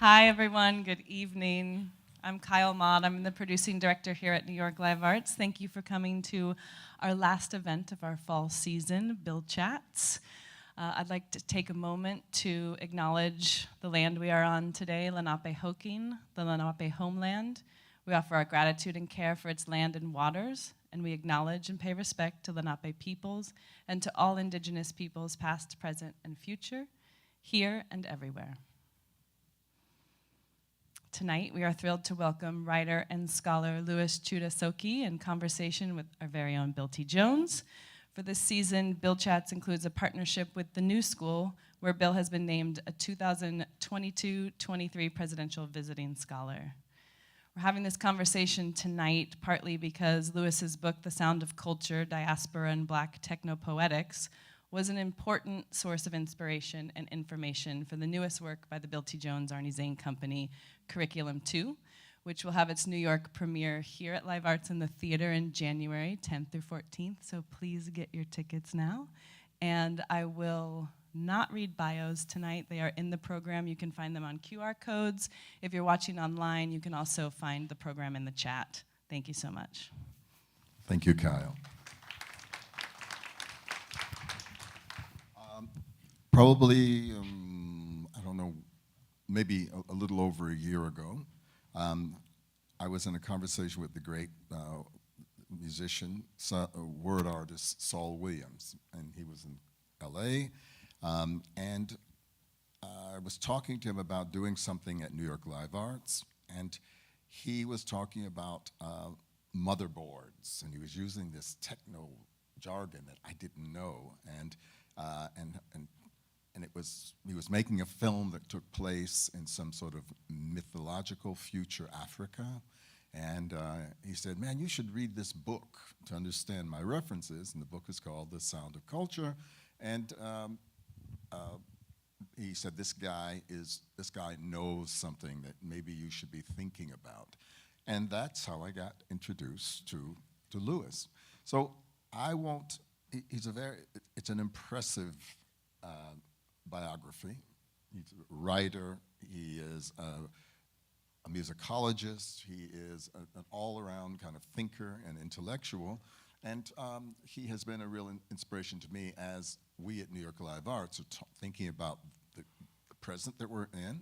Hi, everyone. Good evening. I'm Kyle Maude. I'm the producing director here at New York Live Arts. Thank you for coming to our last event of our fall season, Bill Chats. I'd like to take a moment to acknowledge the land we are on today, Lenapehoking, the Lenape Homeland. We offer our gratitude and care for its land and waters, and we acknowledge and pay respect to Lenape peoples and to all indigenous peoples, past, present, and future, here and everywhere. Tonight, we are thrilled to welcome writer and scholar Louis Chude-Sokei in conversation with our very own Bill T. Jones. For this season, Bill Chats includes a partnership with the New School, where Bill has been named a 2022-23 Presidential Visiting Scholar. We're having this conversation tonight partly because Louis's book, The Sound of Culture, Diaspora and Black Technopoetics, was an important source of inspiration and information for the newest work by the Bill T. Jones Arnie Zane Company, Curriculum 2, which will have its New York premiere here at Live Arts in the Theater in January 10th through 14th, so please get your tickets now. And I will not read bios tonight. They are in the program. You can find them on QR codes. If you're watching online, you can also find the program in the chat. Thank you so much. Thank you, Kyle. Probably, I don't know, maybe a little over a year ago, I was in a conversation with the great musician, word artist, Saul Williams, and he was in LA, and I was talking to him about doing something at New York Live Arts, and he was talking about motherboards, and he was using this techno jargon that I didn't know, and he was making a film that took place in some sort of mythological future Africa. And he said, man, you should read this book to understand my references. And the book is called The Sound of Culture. And he said, this guy knows something that maybe you should be thinking about. And that's how I got introduced to Louis. So it's an impressive biography. He's a writer, he is a musicologist, he is an all-around kind of thinker and intellectual, and he has been a real inspiration to me as we at New York Live Arts are thinking about the present that we're in,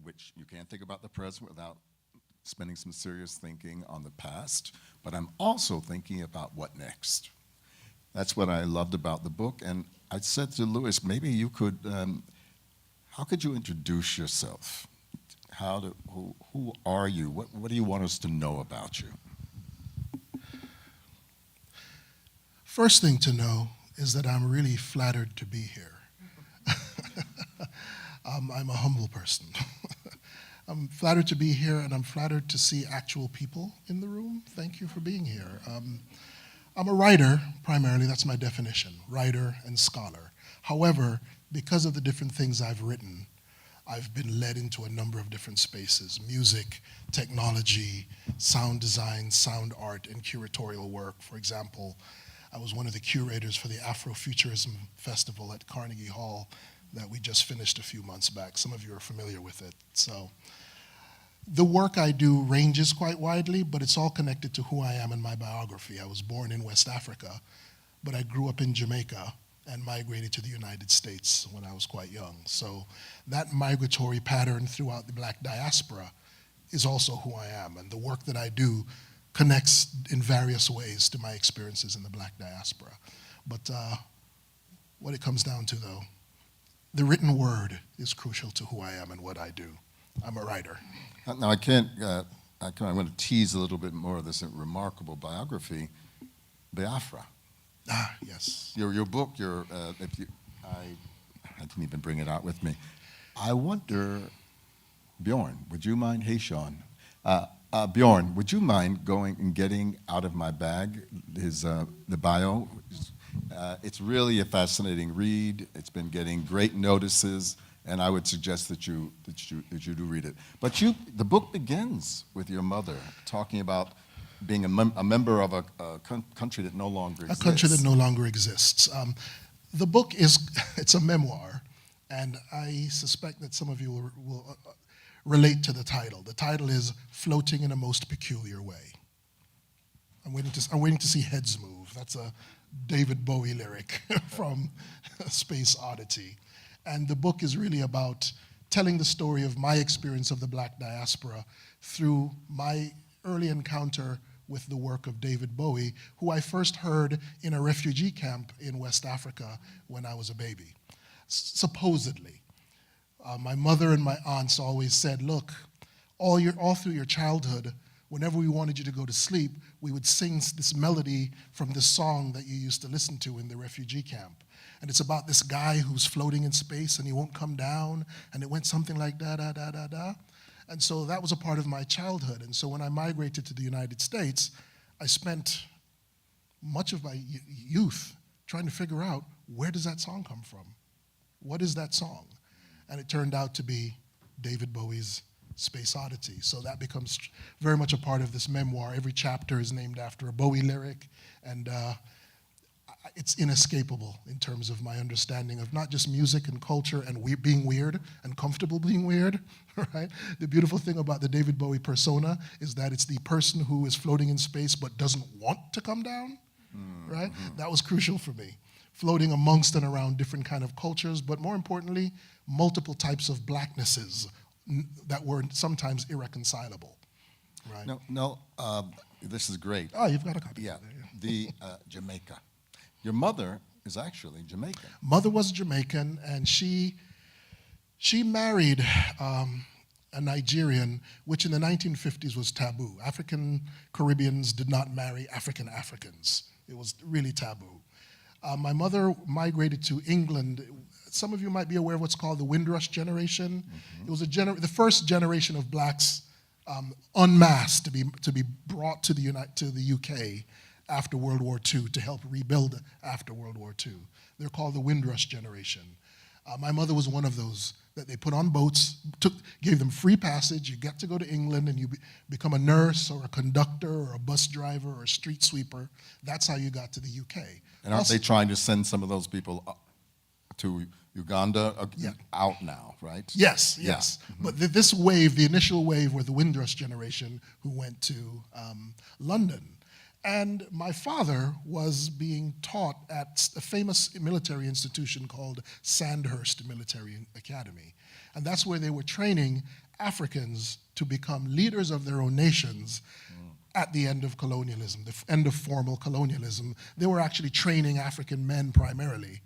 which you can't think about the present without spending some serious thinking on the past, but I'm also thinking about what next. That's what I loved about the book, and I said to Louis, maybe you could, how could you introduce yourself? Who are you? What do you want us to know about you? First thing to know is that I'm really flattered to be here. I'm a humble person. I'm flattered to be here, and I'm flattered to see actual people in the room. Thank you for being here. I'm a writer, primarily, that's my definition, writer and scholar. However, because of the different things I've written, I've been led into a number of different spaces: music, technology, sound design, sound art, and curatorial work. For example, I was one of the curators for the Afrofuturism Festival at Carnegie Hall that we just finished a few months back. Some of you are familiar with it. So the work I do ranges quite widely, but it's all connected to who I am in my biography. I was born in West Africa, but I grew up in Jamaica and migrated to the United States when I was quite young. So that migratory pattern throughout the Black diaspora is also who I am, and the work that I do connects in various ways to my experiences in the Black diaspora. But what it comes down to, though, the written word is crucial to who I am and what I do. I'm a writer. Now I want to tease a little bit more of this remarkable biography, Biafra. Ah, yes. Your book, I didn't even bring it out with me. I wonder, Bjorn, would you mind, hey Sean, Bjorn, would you mind going and getting out of my bag the bio? It's really a fascinating read. It's been getting great notices, and I would suggest that you do read it. But the book begins with your mother talking about being a member of a country that no longer exists. A country that no longer exists. The book it's a memoir, And I suspect that some of you will relate to the title. The title is Floating in a Most Peculiar Way. I'm waiting to see heads move. That's a David Bowie lyric from Space Oddity. And the book is really about telling the story of my experience of the Black diaspora through my early encounter with the work of David Bowie, who I first heard in a refugee camp in West Africa when I was a baby. Supposedly. My mother and my aunts always said, look, all through your childhood, whenever we wanted you to go to sleep, we would sing this melody from this song that you used to listen to in the refugee camp. And it's about this guy who's floating in space and he won't come down, and it went something like da da da da da. And so that was a part of my childhood. And so when I migrated to the United States, I spent much of my youth trying to figure out, where does that song come from? What is that song? And it turned out to be David Bowie's Space Oddity. So that becomes very much a part of this memoir. Every chapter is named after a Bowie lyric, and it's inescapable in terms of my understanding of not just music and culture and being weird and comfortable being weird, right? The beautiful thing about the David Bowie persona is that it's the person who is floating in space but doesn't want to come down, right? That was crucial for me. Floating amongst and around different kind of cultures, but more importantly, multiple types of blacknesses that were sometimes irreconcilable, right? No, this is great. Oh, you've got a copy. Yeah, the Jamaica. Your mother is actually Jamaican. Mother was Jamaican, and she married a Nigerian, which in the 1950s was taboo. African Caribbeans did not marry African Africans. It was really taboo. My mother migrated to England. Some of you might be aware of what's called the Windrush generation. It was the first generation of blacks unmasked to be brought to the UK after World War II to help rebuild after World War II. They're called the Windrush generation. My mother was one of those that they put on boats, gave them free passage. You get to go to England and you become a nurse or a conductor or a bus driver or a street sweeper. That's how you got to the UK. And aren't they trying to send some of those people to Uganda out now, right? Yes. But this wave, the initial wave, were the Windrush generation who went to London. And my father was being taught at a famous military institution called Sandhurst Military Academy. And that's where they were training Africans to become leaders of their own nations at the end of colonialism, the end of formal colonialism. They were actually training African men primarily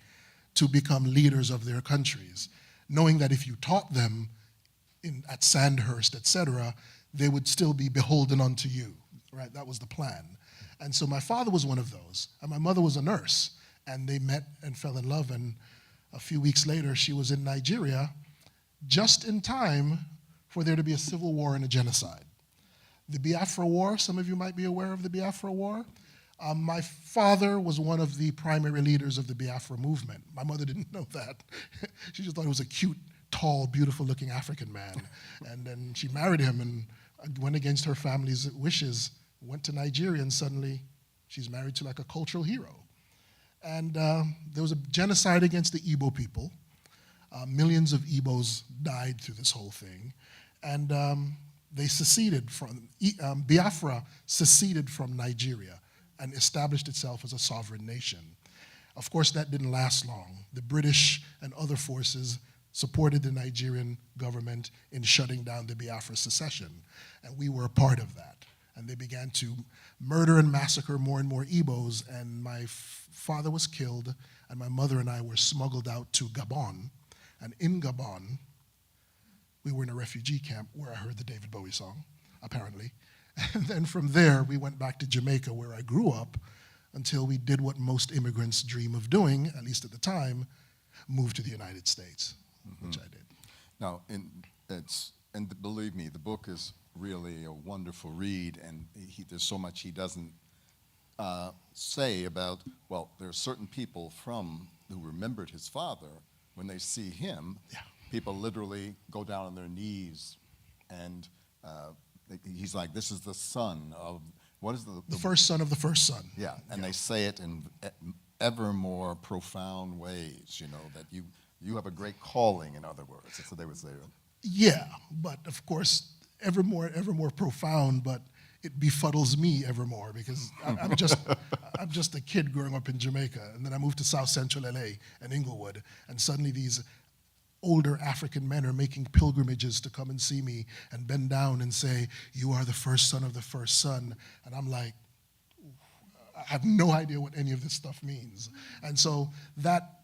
to become leaders of their countries, knowing that if you taught them at Sandhurst, etc., they would still be beholden unto you, right? That was the plan. And so my father was one of those, and my mother was a nurse, and they met and fell in love, and a few weeks later, she was in Nigeria, just in time for there to be a civil war and a genocide. The Biafra War, some of you might be aware of the Biafra War. My father was one of the primary leaders of the Biafra movement. My mother didn't know that. She just thought he was a cute, tall, beautiful-looking African man. And then she married him and went against her family's wishes, went to Nigeria, and suddenly she's married to like a cultural hero. And there was a genocide against the Igbo people. Millions of Igbos died through this whole thing. And they seceded from, Biafra seceded from Nigeria and established itself as a sovereign nation. Of course, that didn't last long. The British and other forces supported the Nigerian government in shutting down the Biafra secession, and we were a part of that. And they began to murder and massacre more and more Igbos, and my father was killed, and my mother and I were smuggled out to Gabon. And in Gabon, we were in a refugee camp where I heard the David Bowie song, apparently. And then from there, we went back to Jamaica, where I grew up, until we did what most immigrants dream of doing, at least at the time, moved to the United States, which I did. Now, and believe me, the book is really a wonderful read, and there's so much he doesn't say about, well, there are certain people who remembered his father. When they see him, people literally go down on their knees, and he's like, this is the son of, what is the first son of the first son. Yeah, and they say it in ever more profound ways, that You have a great calling, in other words. That's what they would say. Yeah, but of course, ever more profound, but it befuddles me ever more because I'm just a kid growing up in Jamaica, and then I moved to South Central LA and Inglewood, and suddenly these older African men are making pilgrimages to come and see me and bend down and say, "You are the first son of the first son," and I'm like, I have no idea what any of this stuff means, and so that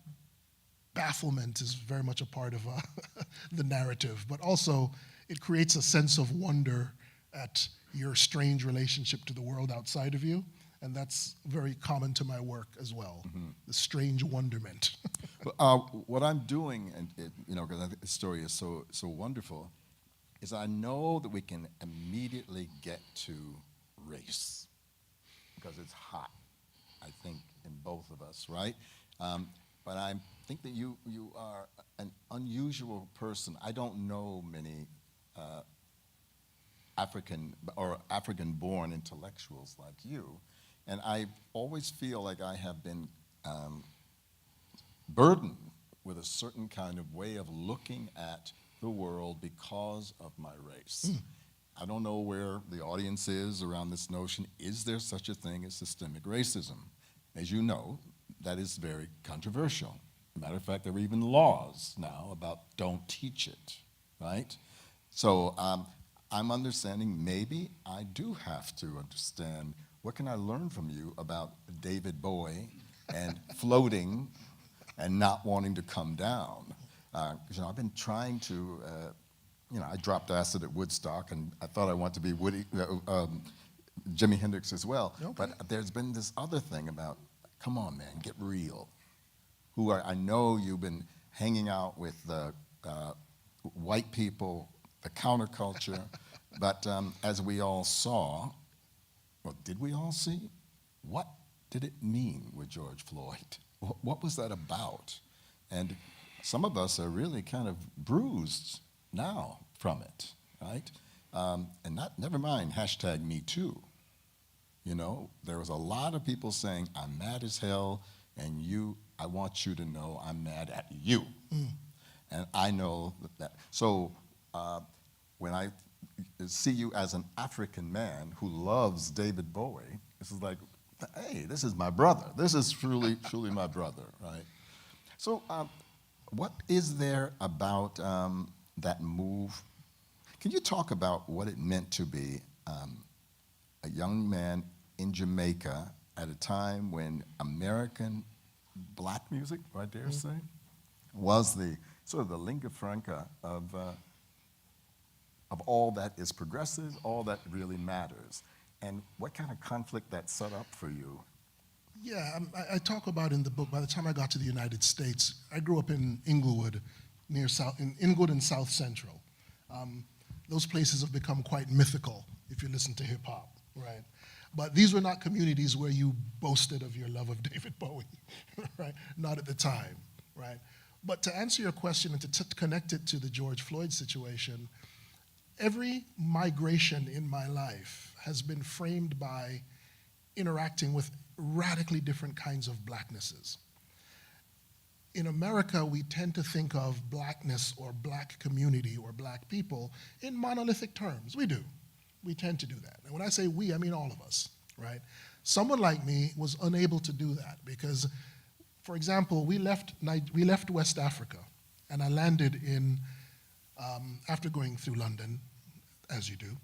bafflement is very much a part of the narrative, but also it creates a sense of wonder at your strange relationship to the world outside of you, and that's very common to my work as well, the strange wonderment. What I'm doing, and because I think the story is so wonderful, is I know that we can immediately get to race, because it's hot, I think, in both of us, right? But I think that you are an unusual person. I don't know many African-born intellectuals like you, and I always feel like I have been burdened with a certain kind of way of looking at the world because of my race. I don't know where the audience is around this notion. Is there such a thing as systemic racism? As you know, that is very controversial. As a matter of fact, there are even laws now about don't teach it, right? So I'm understanding maybe I do have to understand what can I learn from you about David Bowie and floating and not wanting to come down. I've been trying to, I dropped acid at Woodstock, and I thought I wanted to be Jimi Hendrix as well. Okay. But there's been this other thing about, come on, man, get real. I know you've been hanging out with the white people, the counterculture, but as we all saw, well, did we all see? What did it mean with George Floyd? What was that about? And some of us are really kind of bruised now from it, right? And never mind #MeToo. There was a lot of people saying, I'm mad as hell, and I want you to know I'm mad at you. And I know that. So when I see you as an African man who loves David Bowie, this is like, hey, this is my brother. This is truly my brother, right? So what is there about that move? Can you talk about what it meant to be a young man in Jamaica at a time when American black music, I dare say, was the sort of the lingua franca of all that is progressive, all that really matters, and what kind of conflict that set up for you? Yeah, I talk about in the book, by the time I got to the United States, I grew up in Inglewood, in Inglewood and South Central. Those places have become quite mythical if you listen to hip hop, right? But these were not communities where you boasted of your love of David Bowie, right? Not at the time, right? But to answer your question and to connect it to the George Floyd situation, every migration in my life has been framed by interacting with radically different kinds of blacknesses. In America, we tend to think of blackness or black community or black people in monolithic terms. We do. We tend to do that. And when I say we, I mean all of us, right? Someone like me was unable to do that because, for example, we left West Africa, and I landed in, after going through London, as you do,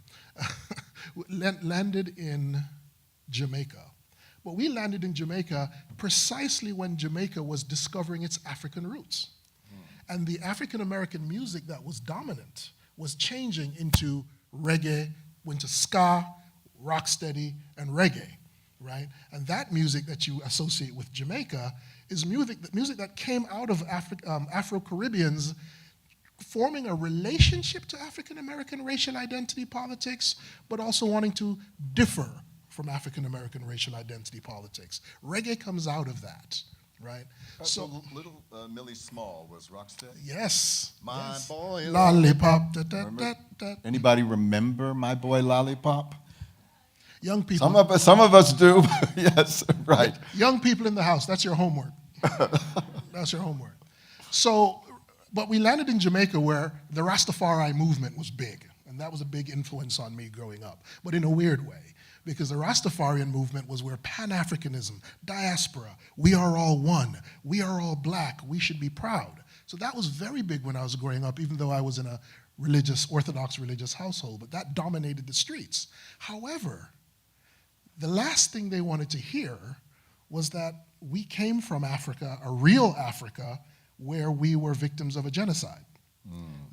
landed in Jamaica. But we landed in Jamaica precisely when Jamaica was discovering its African roots. And the African-American music that was dominant was changing into reggae, into ska, rocksteady, and reggae, right? And that music that you associate with Jamaica is music that came out of Afro-Caribbeans forming a relationship to African-American racial identity politics, but also wanting to differ from African-American racial identity politics. Reggae comes out of that, right? So little Millie Small was rocksteady? Yes. My boy Lollipop. Anybody remember My Boy Lollipop? Young people. Some of us do. Yes, right. Young people in the house, that's your homework. That's your homework. So, but we landed in Jamaica where the Rastafari movement was big, and that was a big influence on me growing up, but in a weird way, because the Rastafarian movement was where Pan-Africanism, diaspora, we are all one, we are all black, we should be proud. So that was very big when I was growing up, even though I was in a Orthodox religious household, but that dominated the streets. However, the last thing they wanted to hear was that we came from Africa, a real Africa, where we were victims of a genocide.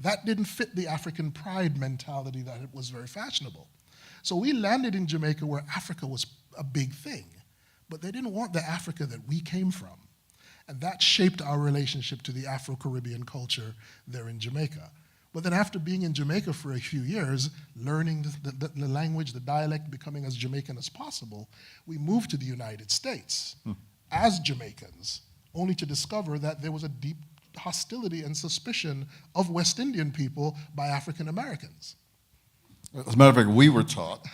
That didn't fit the African pride mentality that it was very fashionable. So we landed in Jamaica where Africa was a big thing, but they didn't want the Africa that we came from. And that shaped our relationship to the Afro-Caribbean culture there in Jamaica. But then after being in Jamaica for a few years, learning the language, the dialect, becoming as Jamaican as possible, we moved to the United States as Jamaicans, only to discover that there was a deep hostility and suspicion of West Indian people by African Americans. As a matter of fact, we were taught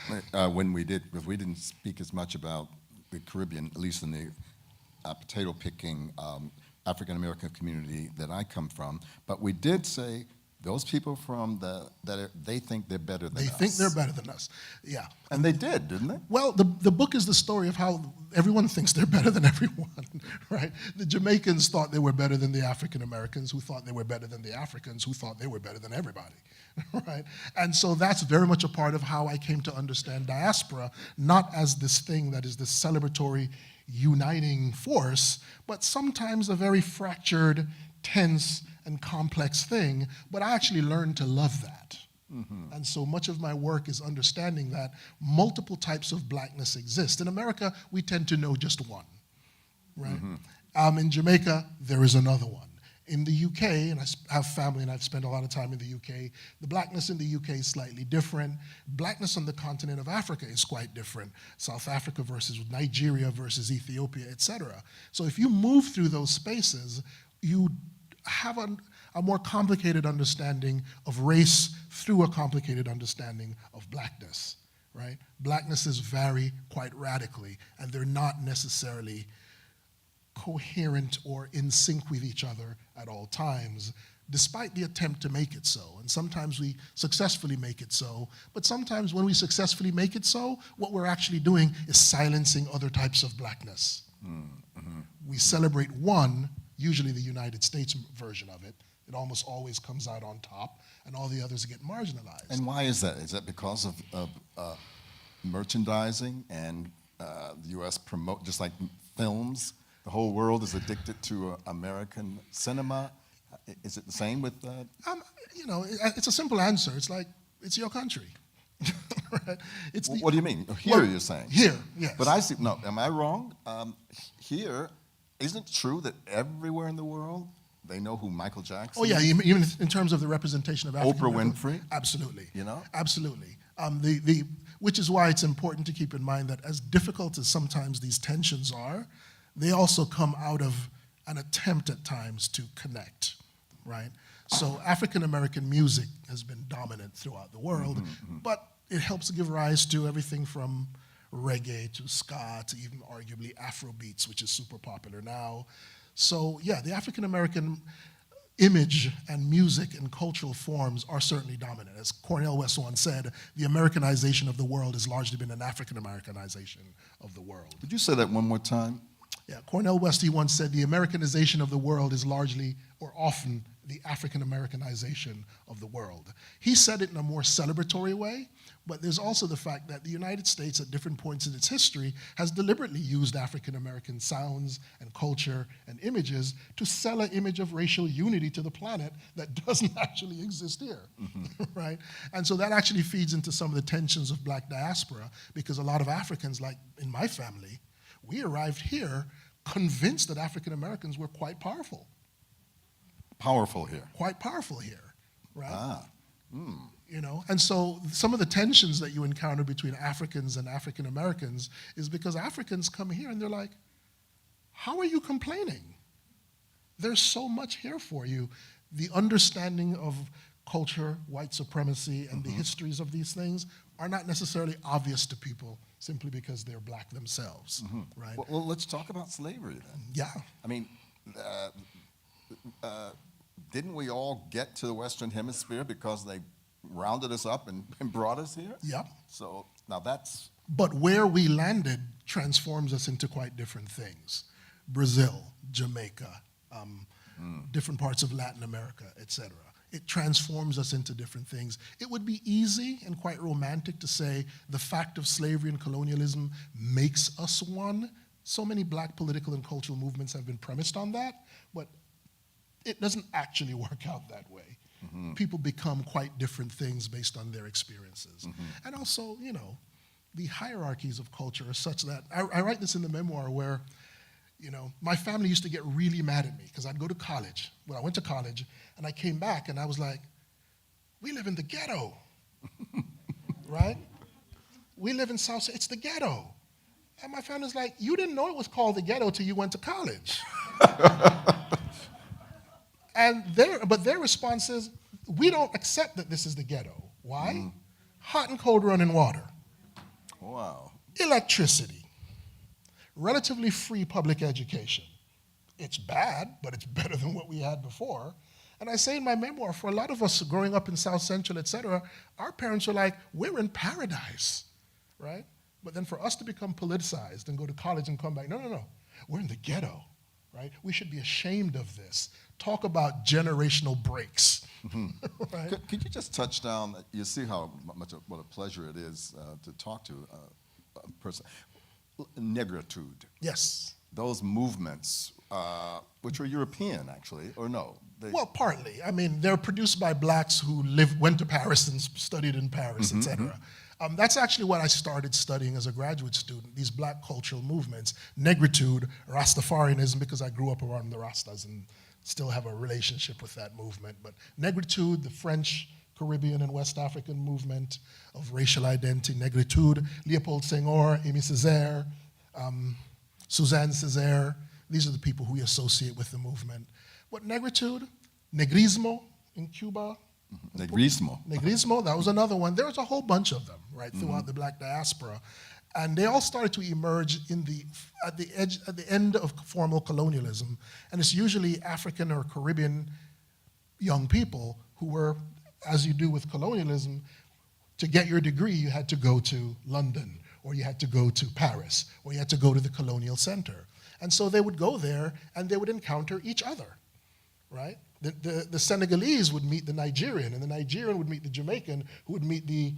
when we did, because we didn't speak as much about the Caribbean, at least in the potato-picking African American community that I come from, but we did say those people from they think they're better than us. They think they're better than us, yeah. And they did, didn't they? Well, the book is the story of how everyone thinks they're better than everyone, right? The Jamaicans thought they were better than the African Americans, who thought they were better than the Africans, who thought they were better than everybody, right? And so that's very much a part of how I came to understand diaspora, not as this thing that is this celebratory, uniting force, but sometimes a very fractured, tense, and complex thing, but I actually learned to love that. And so much of my work is understanding that multiple types of blackness exist. In America, we tend to know just one, right? In Jamaica, there is another one. In the UK, and I have family and I've spent a lot of time in the UK, the blackness in the UK is slightly different. Blackness on the continent of Africa is quite different. South Africa versus Nigeria versus Ethiopia, etc. So if you move through those spaces, you have a more complicated understanding of race through a complicated understanding of blackness, right? Blacknesses vary quite radically, and they're not necessarily coherent or in sync with each other at all times, despite the attempt to make it so. And sometimes we successfully make it so, but sometimes when we successfully make it so, what we're actually doing is silencing other types of blackness. We celebrate one, usually the United States version of it. It almost always comes out on top, and all the others get marginalized. And why is that? Is that because of merchandising and the U.S. promote, just like films? The whole world is addicted to American cinema. Is it the same with that? You know, it's a simple answer. It's like, it's your country. Right? What do you mean? Here, well, you're saying? Here, yes. But I see, no, am I wrong? Here, isn't it true that everywhere in the world, they know who Michael Jackson is? Oh, yeah, even in terms of the representation of African Oprah Winfrey? Absolutely. You know? Absolutely. Which is why it's important to keep in mind that as difficult as sometimes these tensions are, they also come out of an attempt at times to connect, right? So African American music has been dominant throughout the world, but it helps give rise to everything from reggae to ska to even arguably Afrobeats, which is super popular now. So yeah, the African American image and music and cultural forms are certainly dominant. As Cornel West once said, the Americanization of the world has largely been an African Americanization of the world. Could you say that one more time? Yeah, Cornel West, he once said, the Americanization of the world is largely, or often, the African Americanization of the world. He said it in a more celebratory way, but there's also the fact that the United States at different points in its history has deliberately used African American sounds and culture and images to sell an image of racial unity to the planet that doesn't actually exist here, right? And so that actually feeds into some of the tensions of black diaspora, because a lot of Africans, like in my family, we arrived here convinced that African Americans were quite powerful. Powerful here. Quite powerful here, right? Ah. You know, and so some of the tensions that you encounter between Africans and African Americans is because Africans come here and they're like, how are you complaining? There's so much here for you. The understanding of culture, white supremacy, and the histories of these things are not necessarily obvious to people simply because they're black themselves, right? Well, let's talk about slavery then. Yeah. I mean, didn't we all get to the Western Hemisphere because they rounded us up and brought us here? Yep. So now that's... But where we landed transforms us into quite different things. Brazil, Jamaica, different parts of Latin America, etc. It transforms us into different things. It would be easy and quite romantic to say the fact of slavery and colonialism makes us one. So many black political and cultural movements have been premised on that, but it doesn't actually work out that way. People become quite different things based on their experiences. And also, you know, the hierarchies of culture are such that, I write this in the memoir where, you know, my family used to get really mad at me because I'd go to college. Well, I went to college and I came back and I was like, we live in the ghetto, right? We live in South, it's the ghetto. And my family's like, you didn't know it was called the ghetto till you went to college. But their response is, we don't accept that this is the ghetto. Why? Hot and cold running water. Wow. Electricity. Relatively free public education. It's bad, but it's better than what we had before. And I say in my memoir, for a lot of us growing up in South Central, et cetera, our parents were like, we're in paradise, right? But then for us to become politicized and go to college and come back, no, we're in the ghetto, right? We should be ashamed of this. Talk about generational breaks. Right? Could you just touch down, you see how much what a pleasure it is to talk to a person. Negritude. Yes. Those movements, which were European actually, or no? Well, partly. I mean, they're produced by blacks who went to Paris and studied in Paris, et cetera. That's actually what I started studying as a graduate student, these black cultural movements, negritude, Rastafarianism, because I grew up around the Rastas and still have a relationship with that movement. But negritude, the French, Caribbean, and West African movement of racial identity, negritude, Leopold Senghor, Aimé Césaire, Suzanne Césaire, these are the people who we associate with the movement. But negritude, negrismo in Cuba. Negrismo, that was another one. There was a whole bunch of them, right, throughout the black diaspora. And they all started to emerge at the end of formal colonialism. And it's usually African or Caribbean young people who were, as you do with colonialism, to get your degree, you had to go to London, or you had to go to Paris, or you had to go to the colonial center. And so they would go there and they would encounter each other, right? The Senegalese would meet the Nigerian, and the Nigerian would meet the Jamaican, who would meet the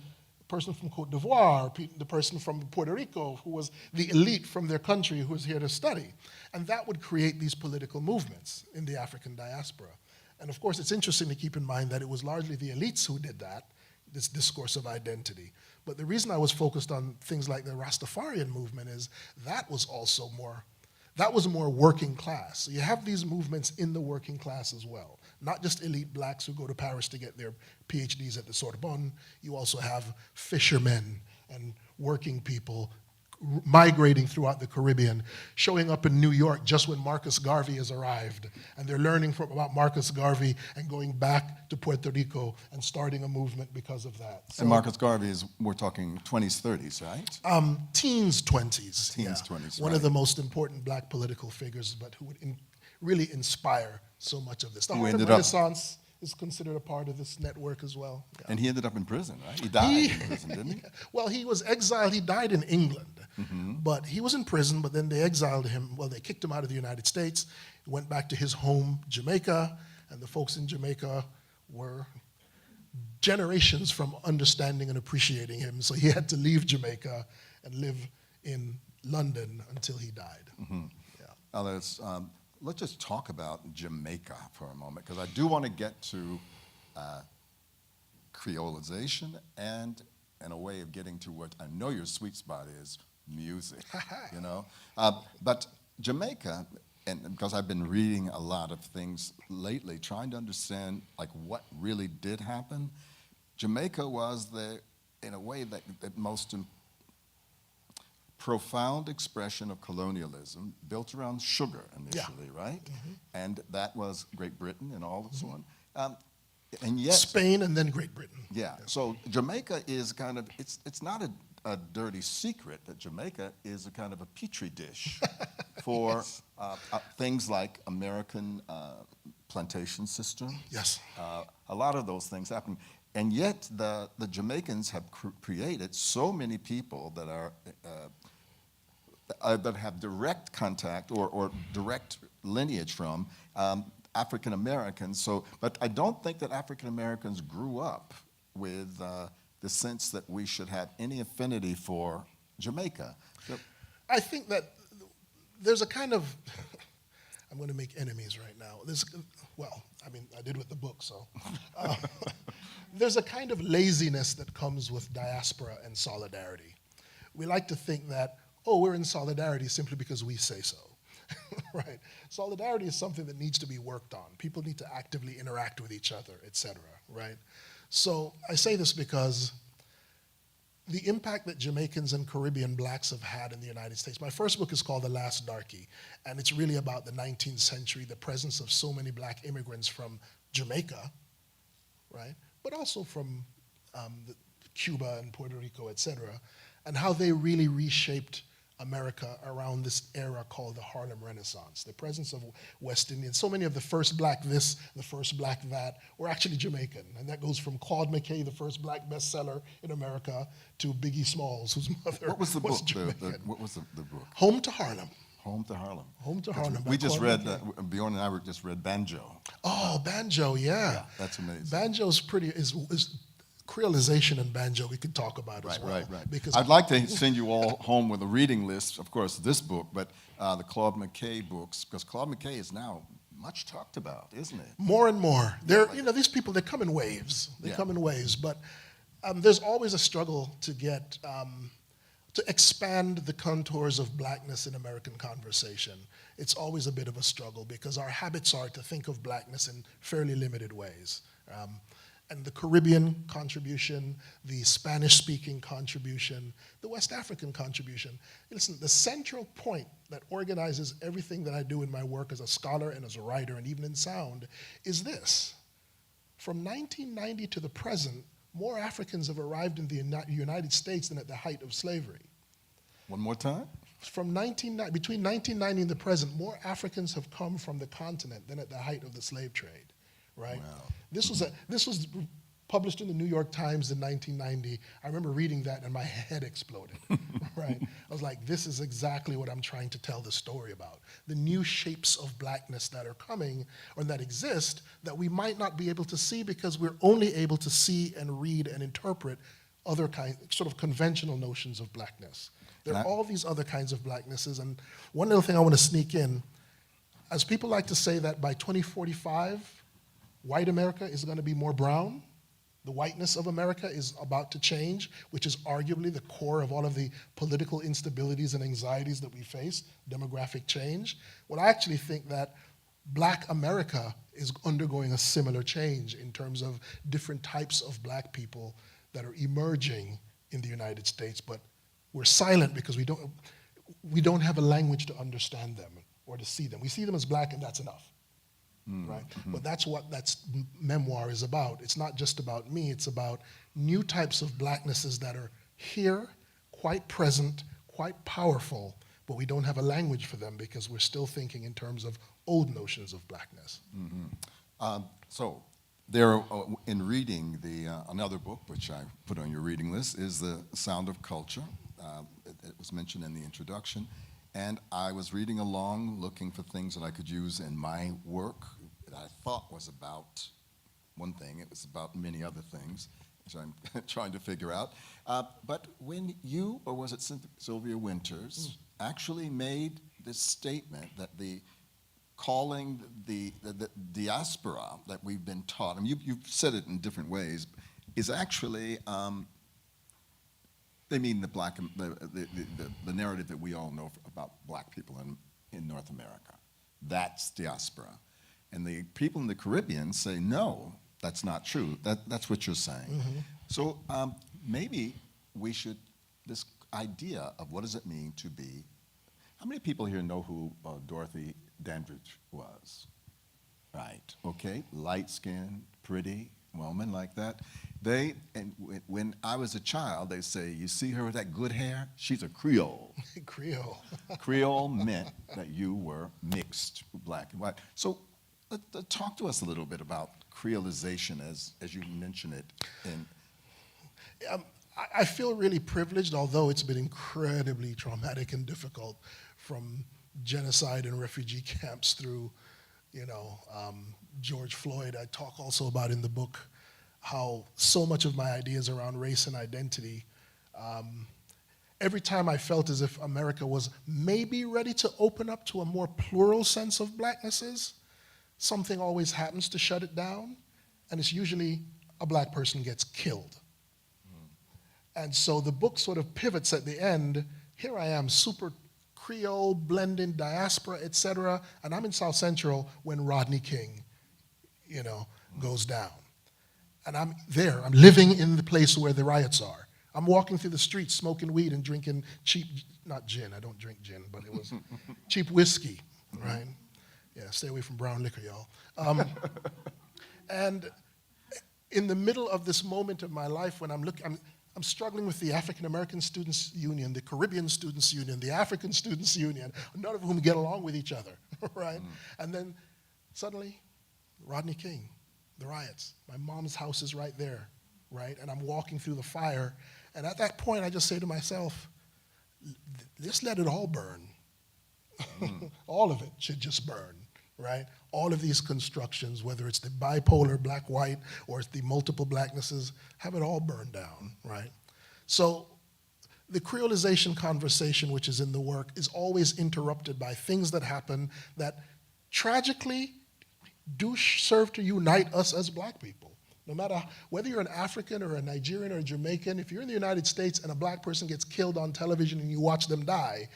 person from Cote d'Ivoire, the person from Puerto Rico, who was the elite from their country who was here to study. And that would create these political movements in the African diaspora. And of course, it's interesting to keep in mind that it was largely the elites who did that, this discourse of identity. But the reason I was focused on things like the Rastafarian movement is that was also more working class. So you have these movements in the working class as well. Not just elite blacks who go to Paris to get their PhDs at the Sorbonne. You also have fishermen and working people migrating throughout the Caribbean, showing up in New York just when Marcus Garvey has arrived. And they're learning about Marcus Garvey and going back to Puerto Rico and starting a movement because of that. So, and Marcus Garvey is, we're talking 20s, 30s, right? Teens, 20s. Teens, 20s, One right. of the most important black political figures, but who would really inspire so much of this. The Harlem Renaissance is considered a part of this network as well. Yeah. And he ended up in prison, right? He died in prison, didn't he? Well, he was exiled. He died in England. But he was in prison, but then they exiled him. Well, they kicked him out of the United States. He went back to his home, Jamaica, and the folks in Jamaica were generations from understanding and appreciating him. So he had to leave Jamaica and live in London until he died. Now, let's just talk about Jamaica for a moment, because I do want to get to Creolization and a way of getting to what I know your sweet spot is, music, you know? But Jamaica, and because I've been reading a lot of things lately, trying to understand like what really did happen, Jamaica was in a way, the most profound expression of colonialism built around sugar initially, right? And that was Great Britain and all of so on. And yet, Spain and then Great Britain. Yeah, so Jamaica is kind of, it's not a dirty secret that Jamaica is a kind of a petri dish for things like American plantation system. Yes. A lot of those things happen. And yet the Jamaicans have created so many people that are that have direct contact or direct lineage from African Americans. So, but I don't think that African Americans grew up with the sense that we should have any affinity for Jamaica. So, I think that there's a kind of, I'm going to make enemies right now. Well, I mean, I did with the book, so. There's a kind of laziness that comes with diaspora and solidarity. We like to think that, oh, we're in solidarity simply because we say so, right? Solidarity is something that needs to be worked on. People need to actively interact with each other, et cetera, right? So I say this because the impact that Jamaicans and Caribbean blacks have had in the United States. My first book is called The Last Darky, and it's really about the 19th century, the presence of so many black immigrants from Jamaica, right? But also from Cuba and Puerto Rico, et cetera, and how they really reshaped America around this era called the Harlem Renaissance. The presence of West Indians. So many of the first black this, the first black that, were actually Jamaican. And that goes from Claude McKay, the first black bestseller in America, to Biggie Smalls, whose mother what was the book? Jamaican. What was the book? Home to Harlem. Home to Harlem. Home to Harlem. We just read, Bjorn and I just read Banjo. Oh, Banjo, yeah. That's amazing. Banjo's pretty, is Creolization and banjo we could talk about as well. Right. Because I'd like to send you all home with a reading list, of course, this book, but the Claude McKay books, because Claude McKay is now much talked about, isn't it? more and more. They're, these people, they come in waves. They come in waves, but there's always a struggle to get, to expand the contours of blackness in American conversation. It's always a bit of a struggle because our habits are to think of blackness in fairly limited ways. And the Caribbean contribution, the Spanish-speaking contribution, the West African contribution. Listen, the central point that organizes everything that I do in my work as a scholar and as a writer and even in sound is this. From 1990 to the present, more Africans have arrived in the United States than at the height of slavery. One more time? Between 1990 and the present, more Africans have come from the continent than at the height of the slave trade. Right? Wow. This was published in the New York Times in 1990. I remember reading that and my head exploded, right? I was like, this is exactly what I'm trying to tell the story about. The new shapes of blackness that are coming or that exist that we might not be able to see because we're only able to see and read and interpret other sort of conventional notions of blackness. There are all these other kinds of blacknesses, and one little thing I want to sneak in, as people like to say that by 2045, white America is going to be more brown. The whiteness of America is about to change, which is arguably the core of all of the political instabilities and anxieties that we face, demographic change. Well, I actually think that black America is undergoing a similar change in terms of different types of black people that are emerging in the United States, but we're silent because we don't have a language to understand them or to see them. We see them as black and that's enough. Right? Mm-hmm. But that's what memoir is about. It's not just about me, it's about new types of blacknesses that are here, quite present, quite powerful, but we don't have a language for them because we're still thinking in terms of old notions of blackness. Mm-hmm. So there, in reading another book, which I put on your reading list, is The Sound of Culture. It was mentioned in the introduction. And I was reading along, looking for things that I could use in my work that I thought was about one thing. It was about many other things, which I'm trying to figure out. But when you, or was it Sylvia Winters, actually made this statement that calling the diaspora that we've been taught, I mean, you've said it in different ways, is actually they mean the narrative that we all know about black people in North America. That's diaspora. And the people in the Caribbean say, no, that's not true. That's what you're saying. Mm-hmm. So maybe we should, this idea of what does it mean to be, how many people here know who Dorothy Dandridge was? Right, okay, light-skinned, pretty woman like that. When I was a child, they say, you see her with that good hair? She's a Creole. Creole. Creole meant that you were mixed, black and white. So Talk to us a little bit about Creolization as you mention it. I feel really privileged, although it's been incredibly traumatic and difficult, from genocide and refugee camps through, George Floyd. I talk also about in the book how so much of my ideas around race and identity, every time I felt as if America was maybe ready to open up to a more plural sense of blacknesses, something always happens to shut it down, and it's usually a black person gets killed. And so the book sort of pivots at the end. Here I am, super Creole, blending diaspora, et cetera, and I'm in South Central when Rodney King, goes down. And I'm there, I'm living in the place where the riots are. I'm walking through the streets smoking weed and drinking cheap, not gin, I don't drink gin, but it was cheap whiskey, right? Yeah, stay away from brown liquor, y'all. And in the middle of this moment of my life when I'm struggling with the African American Students Union, the Caribbean Students Union, the African Students Union, none of whom get along with each other, right? And then suddenly, Rodney King, the riots. My mom's house is right there, right? And I'm walking through the fire. And at that point, I just say to myself, just let it all burn. All of it should just burn, right? All of these constructions, whether it's the bipolar, black-white, or it's the multiple blacknesses, have it all burned down, right? So the Creolization conversation, which is in the work, is always interrupted by things that happen that tragically do serve to unite us as black people. No matter whether you're an African or a Nigerian or a Jamaican, if you're in the United States and a black person gets killed on television and you watch them die,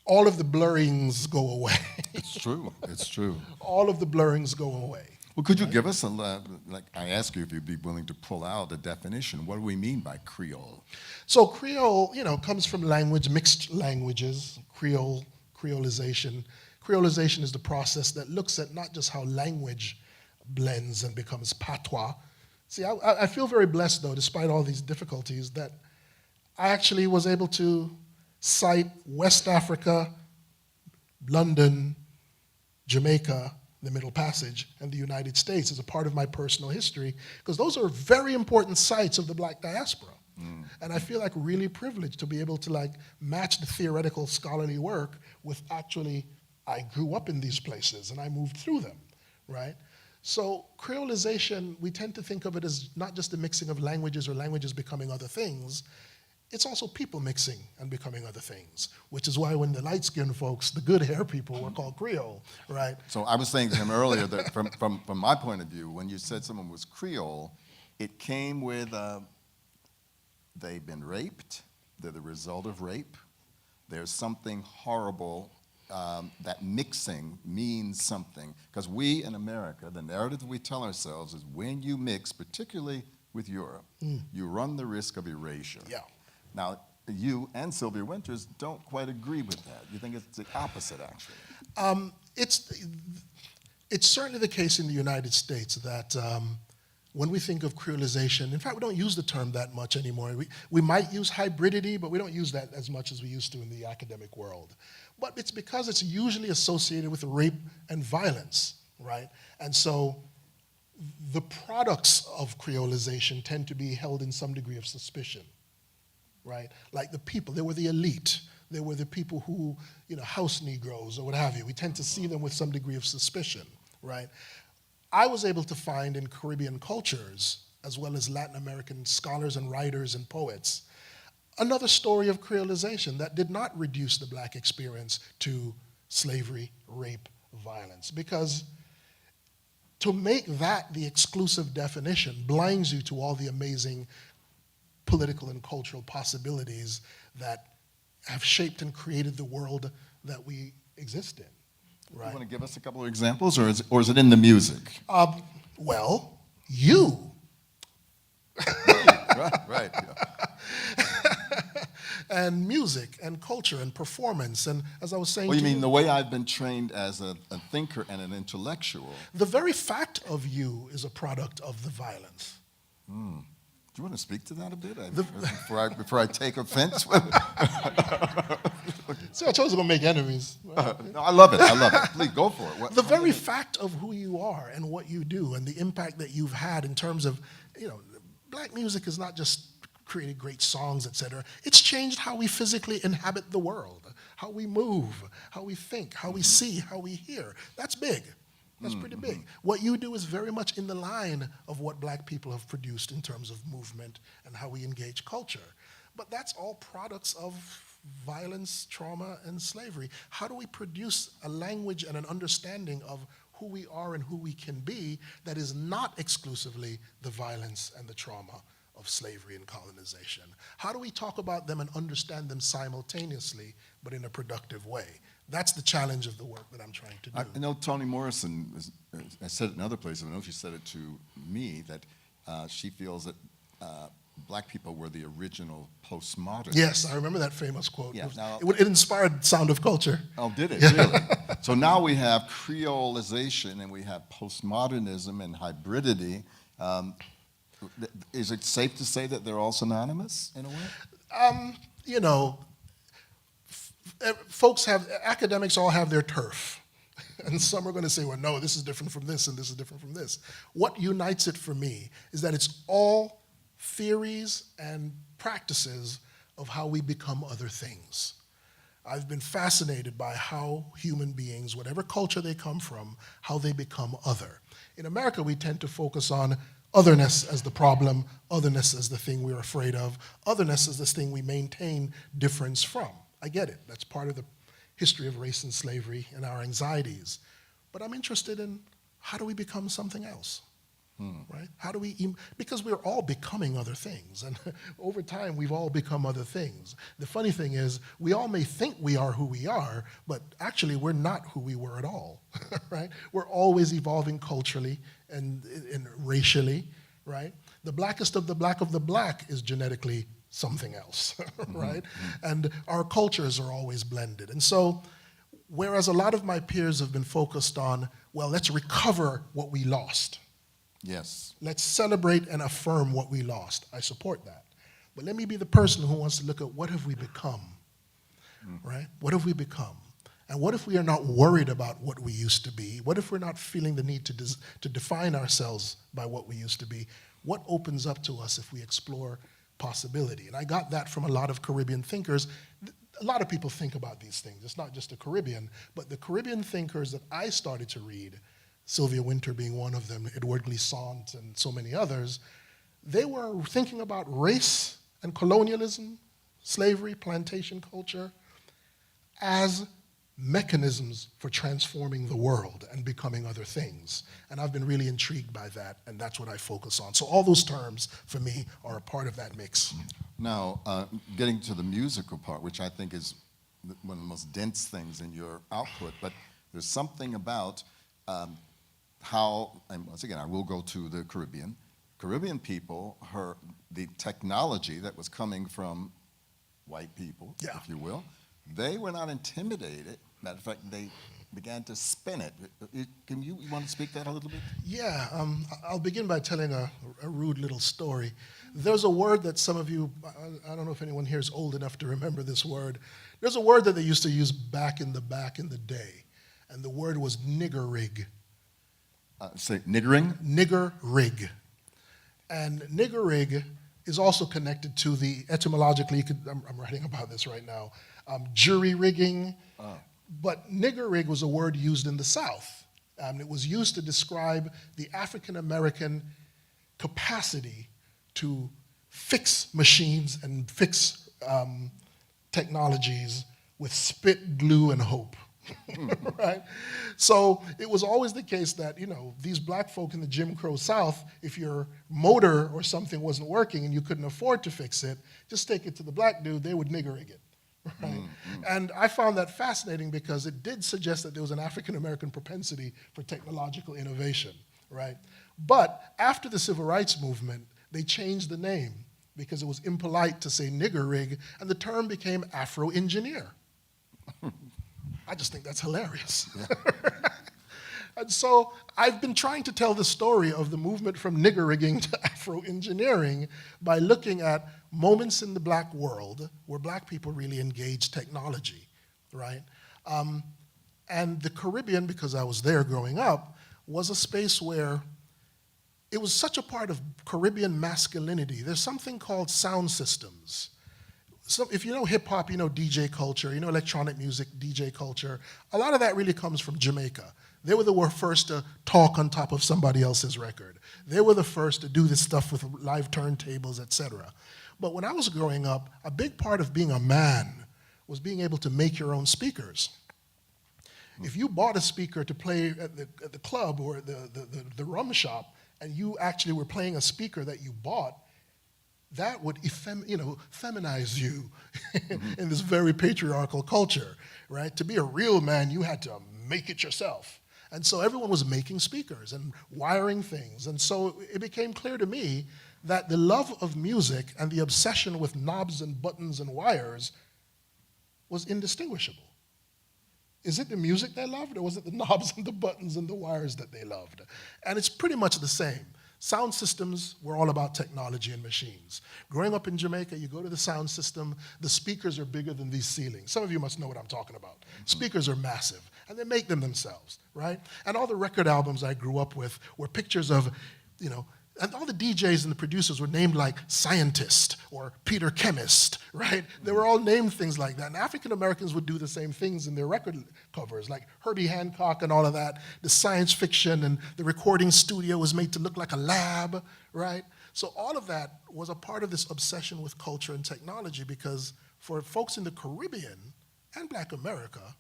all of the blurrings go away. It's true. It's true. All of the blurrings go away. Well, could you give us like I asked you if you'd be willing to pull out a definition. What do we mean by Creole? So Creole, comes from language, mixed languages, Creole, Creolization. Creolization is the process that looks at not just how language blends and becomes patois. See, I feel very blessed, though, despite all these difficulties, that I actually was able to cite West Africa, London, Jamaica, the Middle Passage, and the United States as a part of my personal history, because those are very important sites of the black diaspora. And I feel like really privileged to be able to match the theoretical scholarly work with actually, I grew up in these places and I moved through them, right? So Creolization, we tend to think of it as not just the mixing of languages or languages becoming other things, it's also people mixing and becoming other things, which is why when the light-skinned folks, the good hair people, were called Creole, right? So I was saying to him earlier that from my point of view, when you said someone was Creole, it came with they've been raped, they're the result of rape, there's something horrible, that mixing means something. Because we in America, the narrative that we tell ourselves is when you mix, particularly with Europe, you run the risk of erasure. Yeah. Now, you and Sylvia Winters don't quite agree with that. You think it's the opposite, actually? It's certainly the case in the United States that when we think of Creolization, in fact, we don't use the term that much anymore. We might use hybridity, but we don't use that as much as we used to in the academic world. But it's because it's usually associated with rape and violence, right? And so the products of Creolization tend to be held in some degree of suspicion, right? Like the people, they were the elite. They were the people who, house Negroes or what have you. We tend to see them with some degree of suspicion, right? I was able to find in Caribbean cultures, as well as Latin American scholars and writers and poets, another story of Creolization that did not reduce the black experience to slavery, rape, violence. Because to make that the exclusive definition blinds you to all the amazing political and cultural possibilities that have shaped and created the world that we exist in. Right. You want to give us a couple of examples, or is it in the music? Well, you. Right. Yeah. And music and culture and performance. And as I was saying, Well, you mean the way I've been trained as a thinker and an intellectual? The very fact of you is a product of the violence. Do you want to speak to that a bit before I take offense? See, I chose to go make enemies. No, I love it. I love it. Please go for it. The very fact of who you are and what you do and the impact that you've had in terms of, black music is not just created great songs, etc. It's changed how we physically inhabit the world, how we move, how we think, how we see, how we hear. That's big. That's pretty big. What you do is very much in the line of what black people have produced in terms of movement and how we engage culture. But that's all products of violence, trauma, and slavery. How do we produce a language and an understanding of who we are and who we can be that is not exclusively the violence and the trauma of slavery and colonization? How do we talk about them and understand them simultaneously, but in a productive way? That's the challenge of the work that I'm trying to do. I know Toni Morrison, I said it in other places, I know she said it to me, that she feels that black people were the original postmodernists. Yes, I remember that famous quote. Yeah, It inspired Sound of Culture. Oh, did it? Really? So now we have Creolization and we have postmodernism and hybridity. Is it safe to say that they're all synonymous in a way? Academics all have their turf. And some are going to say, well, no, this is different from this and this is different from this. What unites it for me is that it's all theories and practices of how we become other things. I've been fascinated by how human beings, whatever culture they come from, how they become other. In America, we tend to focus on otherness as the problem, otherness as the thing we're afraid of, otherness as this thing we maintain difference from. I get it. That's part of the history of race and slavery and our anxieties. But I'm interested in how do we become something else, right? How do we, because we're all becoming other things. And over time, we've all become other things. The funny thing is, we all may think we are who we are, but actually we're not who we were at all, right? We're always evolving culturally and racially, right? The blackest of the black is genetically something else, right? And our cultures are always blended. And so, whereas a lot of my peers have been focused on, well, let's recover what we lost. Yes. Let's celebrate and affirm what we lost. I support that. But let me be the person who wants to look at what have we become, right? What have we become? And what if we are not worried about what we used to be? What if we're not feeling the need to define ourselves by what we used to be? What opens up to us if we explore possibility? And I got that from a lot of Caribbean thinkers. A lot of people think about these things. It's not just the Caribbean, but the Caribbean thinkers that I started to read, Sylvia Wynter being one of them, Edouard Glissant and so many others, they were thinking about race and colonialism, slavery, plantation culture, as mechanisms for transforming the world and becoming other things. And I've been really intrigued by that, and that's what I focus on. So all those terms, for me, are a part of that mix. Now, getting to the musical part, which I think is one of the most dense things in your output, but there's something about how, and once again, I will go to the Caribbean. Caribbean people, the technology that was coming from white people, if you will, they were not intimidated. Matter of fact, they began to spin it. You want to speak that a little bit? Yeah, I'll begin by telling a rude little story. There's a word that some of you, I don't know if anyone here is old enough to remember this word. There's a word that they used to use back in the day, and the word was nigger rig. Say niggering? Nigger rig. And nigger rig is also connected to the, etymologically, I'm writing about this right now, jury rigging. But nigger rig was a word used in the South. It was used to describe the African American capacity to fix machines and fix technologies with spit, glue, and hope. Right? So it was always the case that, these black folk in the Jim Crow South, if your motor or something wasn't working and you couldn't afford to fix it, just take it to the black dude, they would nigger rig it. Right? And I found that fascinating because it did suggest that there was an African American propensity for technological innovation, right? But after the Civil Rights Movement, they changed the name because it was impolite to say nigger rig, and the term became Afro-engineer. I just think that's hilarious. Yeah. And so I've been trying to tell the story of the movement from nigger rigging to Afro-engineering by looking at moments in the black world where black people really engaged technology, right? And the Caribbean, because I was there growing up, was a space where it was such a part of Caribbean masculinity. There's something called sound systems. So if you know hip hop, you know DJ culture, you know electronic music, DJ culture. A lot of that really comes from Jamaica. They were the first to talk on top of somebody else's record. They were the first to do this stuff with live turntables, etc. But when I was growing up, a big part of being a man was being able to make your own speakers. If you bought a speaker to play at the club or the rum shop, and you actually were playing a speaker that you bought, that would feminize you in this very patriarchal culture, right? To be a real man, you had to make it yourself. And so everyone was making speakers and wiring things. And so it became clear to me that the love of music and the obsession with knobs and buttons and wires was indistinguishable. Is it the music they loved, or was it the knobs and the buttons and the wires that they loved? And it's pretty much the same. Sound systems were all about technology and machines. Growing up in Jamaica, you go to the sound system, the speakers are bigger than these ceilings. Some of you must know what I'm talking about. Mm-hmm. Speakers are massive, and they make them themselves, right? And all the record albums I grew up with were pictures of, and all the DJs and the producers were named like Scientist or Peter Chemist, right? They were all named things like that. And African Americans would do the same things in their record covers, like Herbie Hancock and all of that. The science fiction and the recording studio was made to look like a lab, right? So all of that was a part of this obsession with culture and technology, because for folks in the Caribbean and Black America,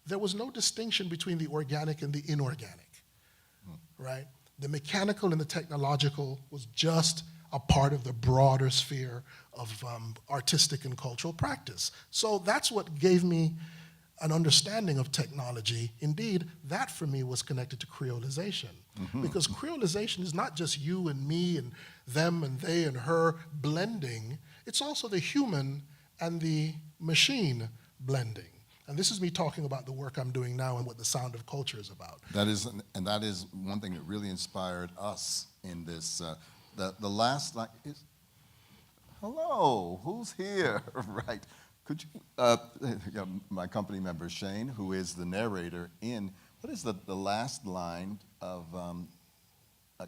there was no distinction between the organic and the inorganic, right? The mechanical and the technological was just a part of the broader sphere of artistic and cultural practice. So that's what gave me an understanding of technology. Indeed, that for me was connected to Creolization. Mm-hmm. Because Creolization is not just you and me and them and they and her blending, it's also the human and the machine blending. And this is me talking about the work I'm doing now and what the Sound of Culture is about. That is one thing that really inspired us in this. The last line is, hello, who's here? Right. Could you, my company member Shane, who is the narrator in, what is the last line of,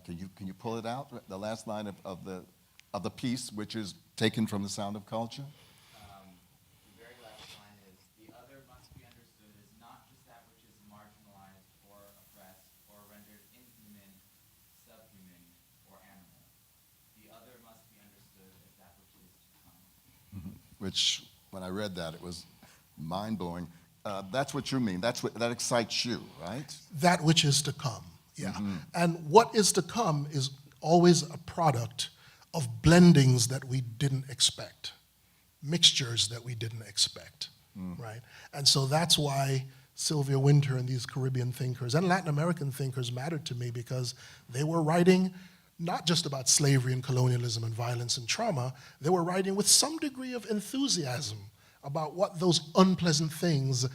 can you pull it out? The last line of the piece, which is taken from the Sound of Culture? Which, when I read that, it was mind-blowing. That's what you mean. That excites you, right? That which is to come, yeah. Mm-hmm. And what is to come is always a product of blendings that we didn't expect, mixtures that we didn't expect, right? And so that's why Sylvia Wynter and these Caribbean thinkers and Latin American thinkers mattered to me, because they were writing not just about slavery and colonialism and violence and trauma, they were writing with some degree of enthusiasm about what those unpleasant things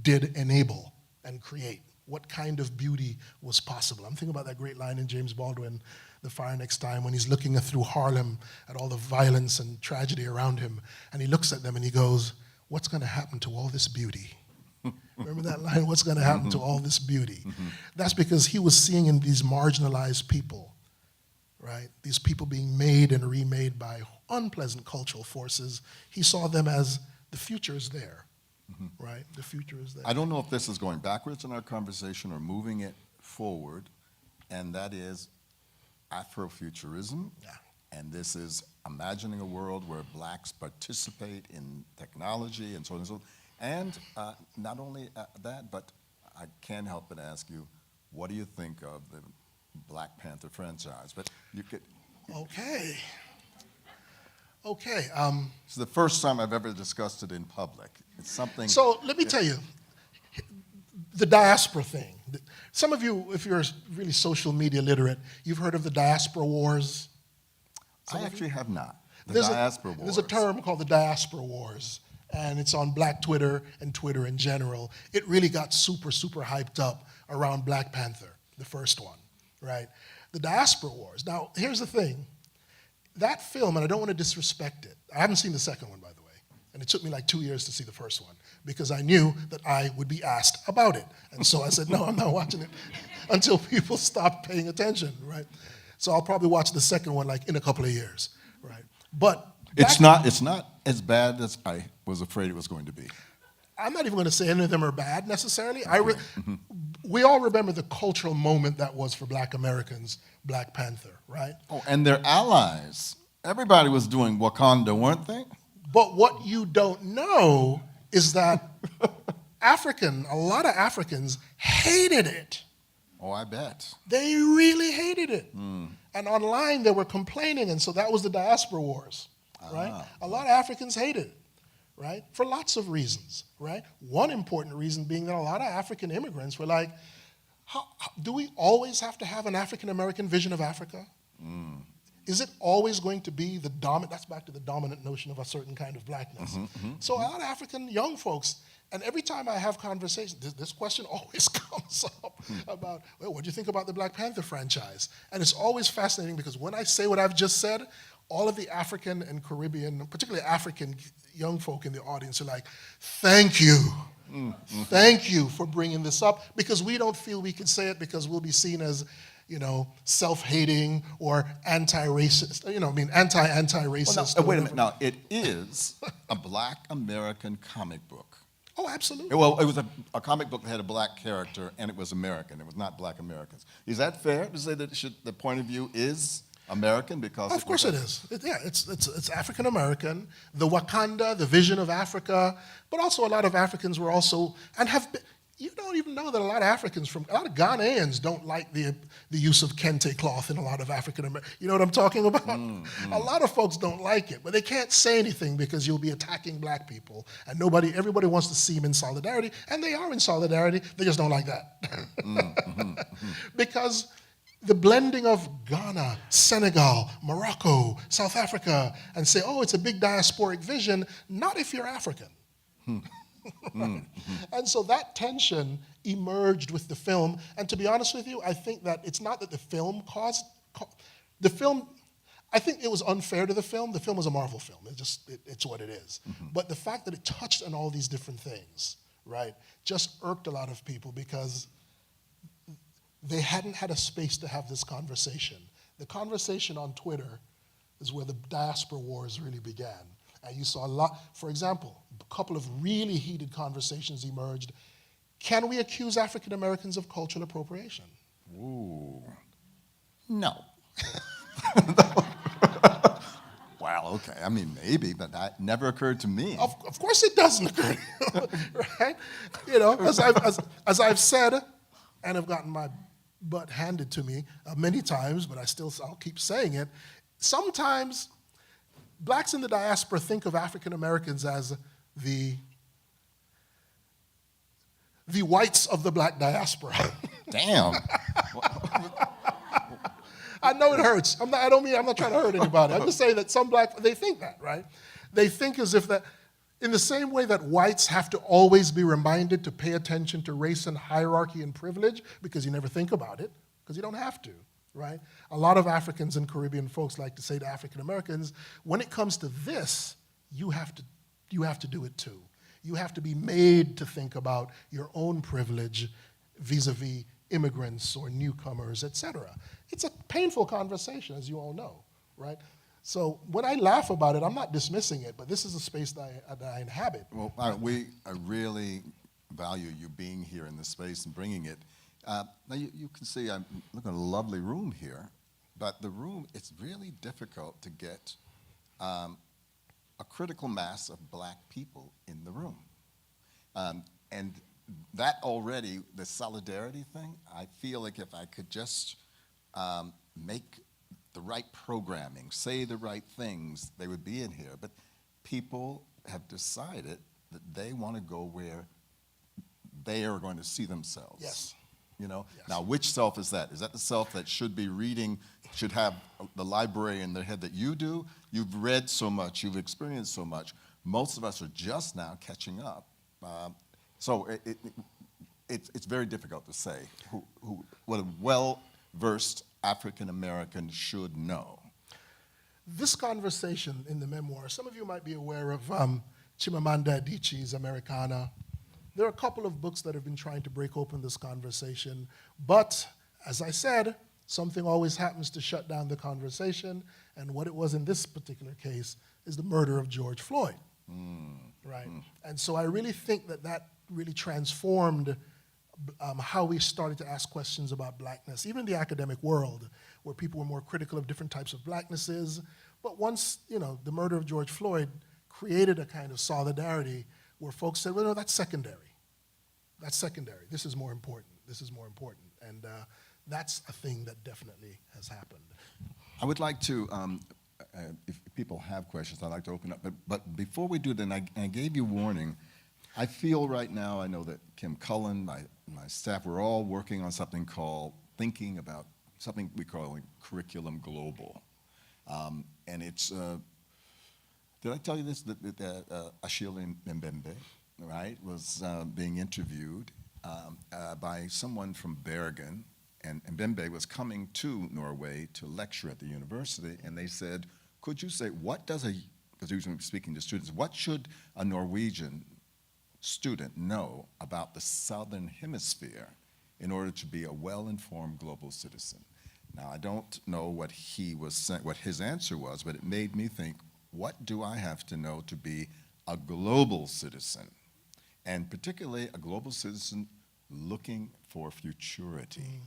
did enable and create, what kind of beauty was possible. I'm thinking about that great line in James Baldwin, The Fire Next Time, when he's looking through Harlem at all the violence and tragedy around him, and he looks at them and he goes, what's gonna happen to all this beauty? Remember that line, what's gonna happen to all this beauty? That's because he was seeing in these marginalized people, right? These people being made and remade by unpleasant cultural forces. He saw them as the future is there, right? The future is there. I don't know if this is going backwards in our conversation or moving it forward, and that is Afrofuturism. Yeah. And this is imagining a world where blacks participate in technology and so on and so on. And not only that, but I can't help but ask you, what do you think of the Black Panther franchise? But you could. Okay. It's the first time I've ever discussed it in public. It's something. So let me tell you, the diaspora thing. Some of you, if you're really social media literate, you've heard of the diaspora wars. I actually have not. There's Diaspora wars. There's a term called the diaspora wars, and it's on Black Twitter and Twitter in general. It really got super, super hyped up around Black Panther, the first one. Right? The diaspora wars. Now, here's the thing. That film, and I don't want to disrespect it. I haven't seen the second one, by the way. And it took me like 2 years to see the first one because I knew that I would be asked about it. And so I said, no, I'm not watching it until people stop paying attention, right? So I'll probably watch the second one like in a couple of years, right? But It's not as bad as I was afraid it was going to be. I'm not even going to say any of them are bad necessarily. We all remember the cultural moment that was for Black Americans, Black Panther, right? Oh, and their allies. Everybody was doing Wakanda, weren't they? But what you don't know is that a lot of Africans hated it. Oh, I bet. They really hated it. And online they were complaining, and so that was the diaspora wars, right? A lot of Africans hated it, right? For lots of reasons, right? One important reason being that a lot of African immigrants were like, do we always have to have an African American vision of Africa? Is it always going to be the dominant, that's back to the dominant notion of a certain kind of blackness. So a lot of African young folks, and every time I have conversations, this question always comes up about, well, what do you think about the Black Panther franchise? And it's always fascinating because when I say what I've just said, all of the African and Caribbean, particularly African young folk in the audience are like, thank you. Thank you for bringing this up because we don't feel we can say it because we'll be seen as, self-hating or anti-racist, anti-racist. Well, wait a minute. Now, it is a Black American comic book. Oh, absolutely. Well, it was a comic book that had a Black character, and it was American. It was not Black Americans. Is that fair to say that the point of view is American? Because of course it is. It's African American. The Wakanda, the vision of Africa, but also a lot of Africans were also and have been. You don't even know that a lot of a lot of Ghanaians don't like the use of kente cloth in a lot of African American. You know what I'm talking about? A lot of folks don't like it, but they can't say anything because you'll be attacking Black people, and everybody wants to see them in solidarity, and they are in solidarity. They just don't like that because the blending of Ghana, Senegal, Morocco, South Africa, and say, oh, it's a big diasporic vision. Not if you're African. And so that tension emerged with the film. And to be honest with you, I think that it's not that the film I think it was unfair to the film. The film was a Marvel film. It's what it is. But the fact that it touched on all these different things, right, just irked a lot of people because they hadn't had a space to have this conversation. The conversation on Twitter is where the diaspora wars really began. And you saw a lot, for example, a couple of really heated conversations emerged. Can we accuse African Americans of cultural appropriation? Ooh. No. Wow, okay. I mean, maybe, but that never occurred to me. Of course it doesn't occur, right? As I've said, and I've gotten my butt handed to me many times, but I'll keep saying it. Sometimes Blacks in the diaspora think of African Americans as the whites of the Black diaspora. Damn. I know it hurts. I'm not trying to hurt anybody. I'm just saying that some they think that, right? They think as if that, in the same way that whites have to always be reminded to pay attention to race and hierarchy and privilege because you never think about it, because you don't have to. Right? A lot of Africans and Caribbean folks like to say to African Americans, when it comes to this, you have to do it too. You have to be made to think about your own privilege vis-a-vis immigrants or newcomers, et cetera. It's a painful conversation, as you all know, right? So when I laugh about it, I'm not dismissing it, but this is a space that I inhabit. Well, I really value you being here in this space and bringing it. Now you can see I'm looking at a lovely room here, but the room, it's really difficult to get a critical mass of Black people in the room. And that already, the solidarity thing, I feel like if I could just make the right programming, say the right things, they would be in here. But people have decided that they want to go where they are going to see themselves. Yes. Yes. Now, which self is that? Is that the self that should be reading, should have the library in their head that you do? You've read so much, you've experienced so much. Most of us are just now catching up. So it's very difficult to say what a well-versed African American should know. This conversation in the memoir, some of you might be aware of Chimamanda Adichie's Americana. There are a couple of books that have been trying to break open this conversation, but as I said, something always happens to shut down the conversation, and what it was in this particular case is the murder of George Floyd, right? And so I really think that that really transformed how we started to ask questions about blackness, even in the academic world, where people were more critical of different types of blacknesses. But once, the murder of George Floyd created a kind of solidarity where folks said, well, no, that's secondary. That's secondary. This is more important. This is more important. And that's a thing that definitely has happened. I would like to, if people have questions, I'd like to open up. But before we do that, I gave you warning. I feel right now, I know that Kim Cullen, my staff, we're all working on something called thinking about something we call curriculum global. And it's, did I tell you this? That Achille Mbembe, right, was being interviewed by someone from Bergen, and Mbembe was coming to Norway to lecture at the university, and they said, could you say, because he was speaking to students, what should a Norwegian student know about the Southern Hemisphere in order to be a well-informed global citizen? Now, I don't know what his answer was, but it made me think, what do I have to know to be a global citizen? And particularly a global citizen looking for futurity.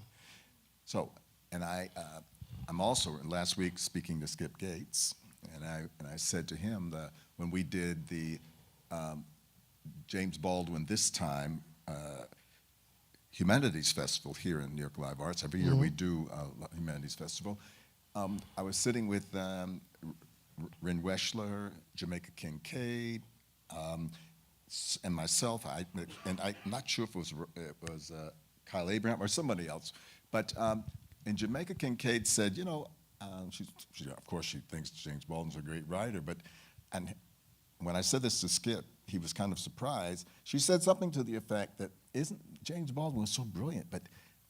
So, and I'm also, last week, speaking to Skip Gates, and I said to him that when we did the James Baldwin This Time Humanities Festival here in New York Live Arts. Every year we do a Humanities Festival. I was sitting with Rin Weschler, Jamaica Kincaid, and myself. I'm not sure if it was Kyle Abraham or somebody else, but and Jamaica Kincaid said, she of course she thinks James Baldwin's a great writer, and when I said this to Skip, he was kind of surprised. She said something to the effect that James Baldwin was so brilliant, but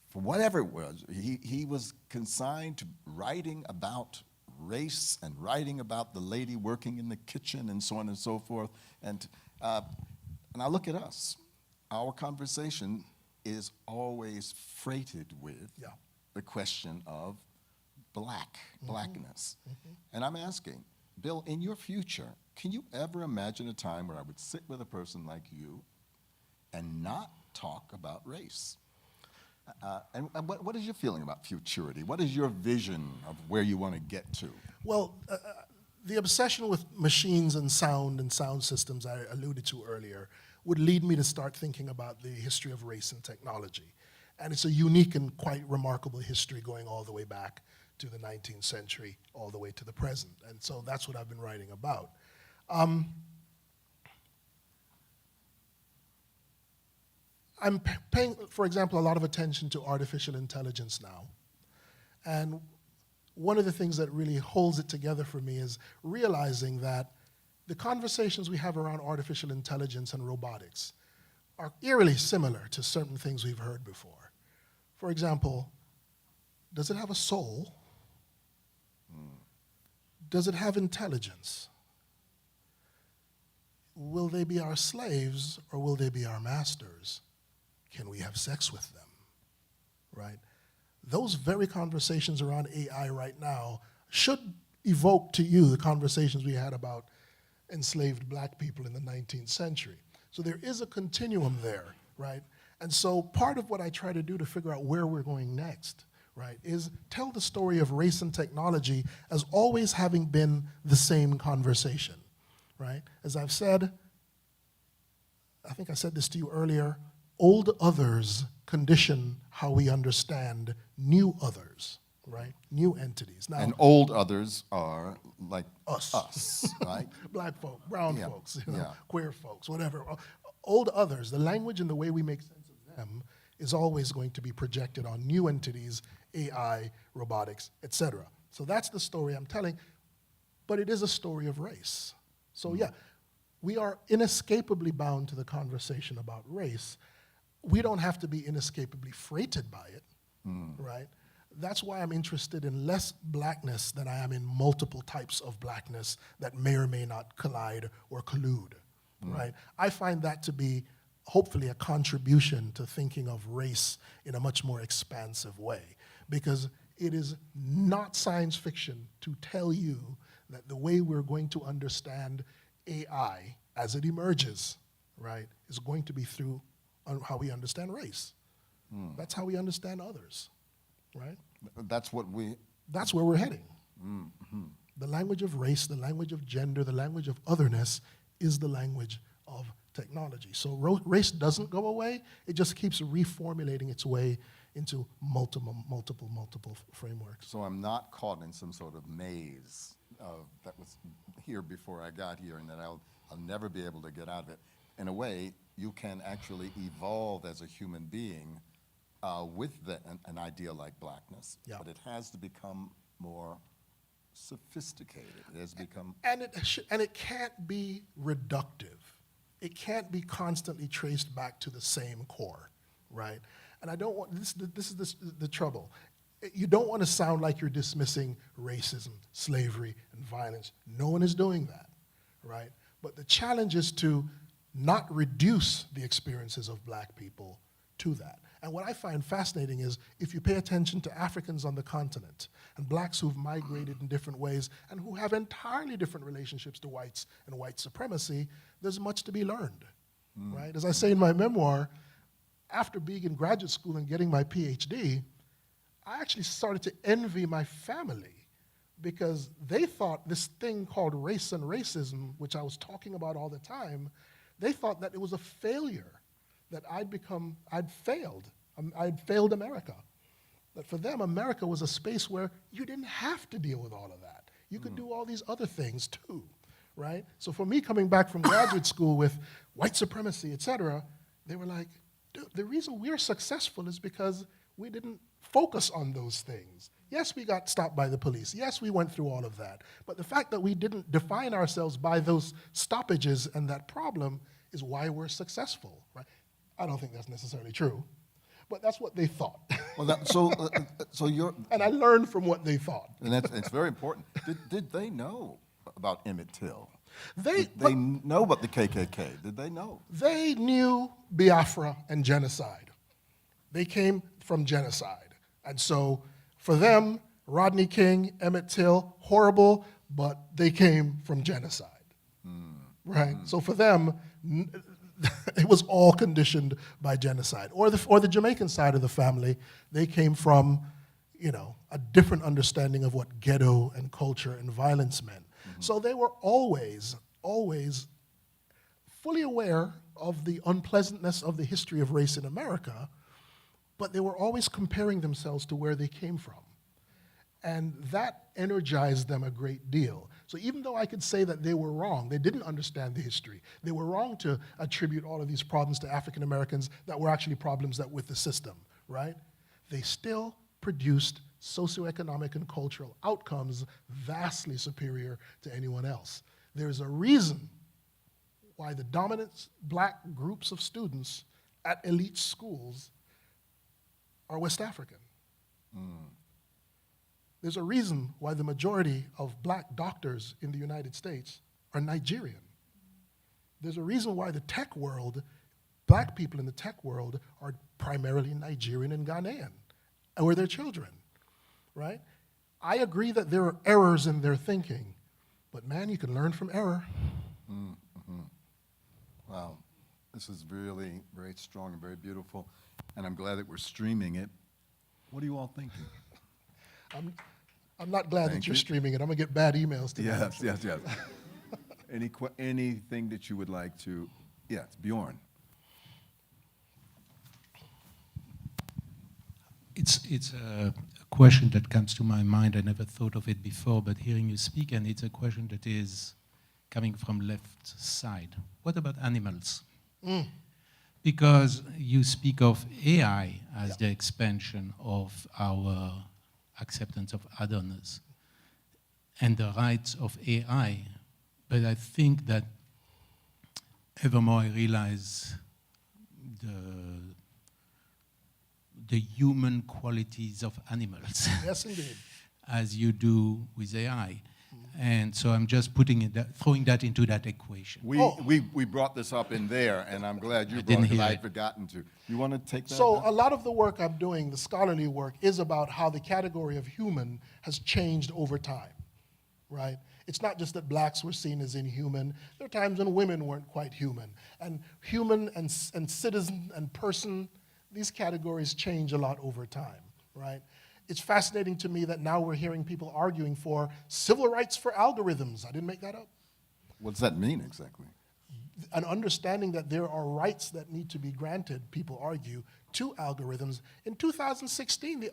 for whatever it was, he was consigned to writing about race and writing about the lady working in the kitchen and so on and so forth. And I look at us. Our conversation is always freighted with the question of blackness. And I'm asking, Bill, in your future, can you ever imagine a time where I would sit with a person like you and not talk about race? And what is your feeling about futurity? What is your vision of where you want to get to? Well, the obsession with machines and sound systems I alluded to earlier would lead me to start thinking about the history of race and technology. And it's a unique and quite remarkable history going all the way back to the 19th century, all the way to the present. And so that's what I've been writing about. I'm paying, for example, a lot of attention to artificial intelligence now. And one of the things that really holds it together for me is realizing that the conversations we have around artificial intelligence and robotics are eerily similar to certain things we've heard before. For example, does it have a soul? Does it have intelligence? Will they be our slaves or will they be our masters? Can we have sex with them, right? Those very conversations around AI right now should evoke to you the conversations we had about enslaved black people in the 19th century. So there is a continuum there, right? And so part of what I try to do to figure out where we're going next, right, is tell the story of race and technology as always having been the same conversation, right? As I've said, I think I said this to you earlier, old others condition how we understand new others, right? New entities. Now, and old others are like us, right? Black folk, brown folks, yeah. queer folks, whatever. Old others, the language and the way we make sense of them is always going to be projected on new entities, AI, robotics, etc. So that's the story I'm telling, but it is a story of race. So yeah, we are inescapably bound to the conversation about race. We don't have to be inescapably freighted by it, right? That's why I'm interested in less blackness than I am in multiple types of blackness that may or may not collide or collude, right? I find that to be hopefully a contribution to thinking of race in a much more expansive way, because it is not science fiction to tell you that the way we're going to understand AI as it emerges, right, is going to be through how we understand race. That's how we understand others, right? That's what we... That's where we're heading. The language of race, the language of gender, the language of otherness is the language of technology. So race doesn't go away, it just keeps reformulating its way into multiple frameworks. So I'm not caught in some sort of maze that was here before I got here and that I'll never be able to get out of it. In a way, you can actually evolve as a human being with an idea like blackness, but it has to become more sophisticated. It has become... And it can't be reductive. It can't be constantly traced back to the same core, right? And I don't want, this is the trouble. You don't want to sound like you're dismissing racism, slavery, and violence. No one is doing that, right? But the challenge is to not reduce the experiences of black people to that. And what I find fascinating is if you pay attention to Africans on the continent and blacks who've migrated in different ways and who have entirely different relationships to whites and white supremacy, there's much to be learned, right? As I say in my memoir, after being in graduate school and getting my PhD, I actually started to envy my family because they thought this thing called race and racism, which I was talking about all the time, they thought that it was a failure, that I'd failed America. That for them, America was a space where you didn't have to deal with all of that. You could do all these other things too, right? So for me coming back from graduate school with white supremacy, et cetera, they were like, dude, the reason we're successful is because we didn't focus on those things. Yes, we got stopped by the police. Yes, we went through all of that. But the fact that we didn't define ourselves by those stoppages and that problem is why we're successful, right? I don't think that's necessarily true, but that's what they thought. Well, so you're... And I learned from what they thought. And it's very important. Did they know about Emmett Till? They know about the KKK. Did they know? They knew Biafra and genocide. They came from genocide. And so for them, Rodney King, Emmett Till, horrible, but they came from genocide, right? So for them, it was all conditioned by genocide. Or the Jamaican side of the family, they came from, a different understanding of what ghetto and culture and violence meant. So they were always fully aware of the unpleasantness of the history of race in America, but they were always comparing themselves to where they came from. And that energized them a great deal. So even though I could say that they were wrong, they didn't understand the history, they were wrong to attribute all of these problems to African Americans that were actually problems that with the system, right? They still produced socioeconomic and cultural outcomes vastly superior to anyone else. There's a reason why the dominant black groups of students at elite schools are West African. There's a reason why the majority of black doctors in the United States are Nigerian. There's a reason why the tech world, black people in the tech world are primarily Nigerian and Ghanaian, and we're their children, right? I agree that there are errors in their thinking, but man, you can learn from error. Wow, this is really very strong and very beautiful, and I'm glad that we're streaming it. What are you all thinking? I'm not glad that you're streaming it. I'm gonna get bad emails today. Yes. Anything that you would like to, yes, Bjorn. It's a question that comes to my mind. I never thought of it before, but hearing you speak, and it's a question that is coming from left side. What about animals? Because you speak of AI as the expansion of our acceptance of otherness and the rights of AI, but I think that ever more I realize the human qualities of animals. Yes, indeed. As you do with AI. And so I'm just throwing that into that equation. We brought this up in there, and I'm glad you brought didn't it because hear I it. had forgotten to. You want to take that? So now? a lot of the work I'm doing, the scholarly work, is about how the category of human has changed over time, right? It's not just that blacks were seen as inhuman. There are times when women weren't quite human. And human and citizen and person, these categories change a lot over time, right? It's fascinating to me that now we're hearing people arguing for civil rights for algorithms. I didn't make that up. What does that mean exactly? An understanding that there are rights that need to be granted, people argue, to algorithms. In 2016,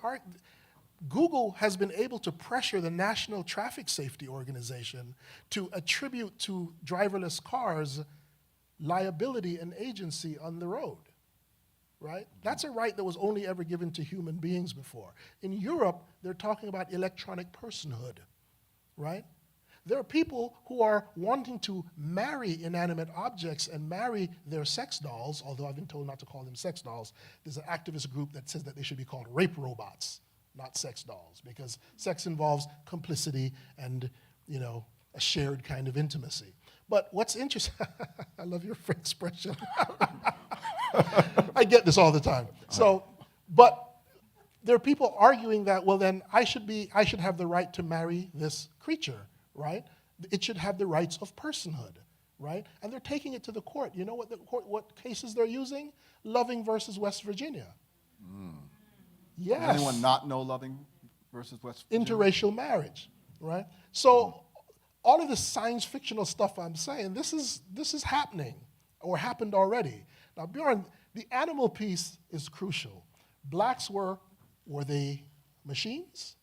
Google has been able to pressure the National Traffic Safety Organization to attribute to driverless cars liability and agency on the road, right? That's a right that was only ever given to human beings before. In Europe, they're talking about electronic personhood, right? There are people who are wanting to marry inanimate objects and marry their sex dolls, although I've been told not to call them sex dolls. There's an activist group that says that they should be called rape robots, not sex dolls, because sex involves complicity and, a shared kind of intimacy. But what's interesting, I love your expression. I get this all the time. But there are people arguing that, well, then I should have the right to marry this creature, right? It should have the rights of personhood, right? And they're taking it to the court. You know what cases they're using? Loving versus West Virginia. Yes. Does anyone not know Loving versus West Virginia? Interracial marriage, right? So all of this science fictional stuff I'm saying, this is happening or happened already. Now, Bjorn, the animal piece is crucial. Blacks were they machines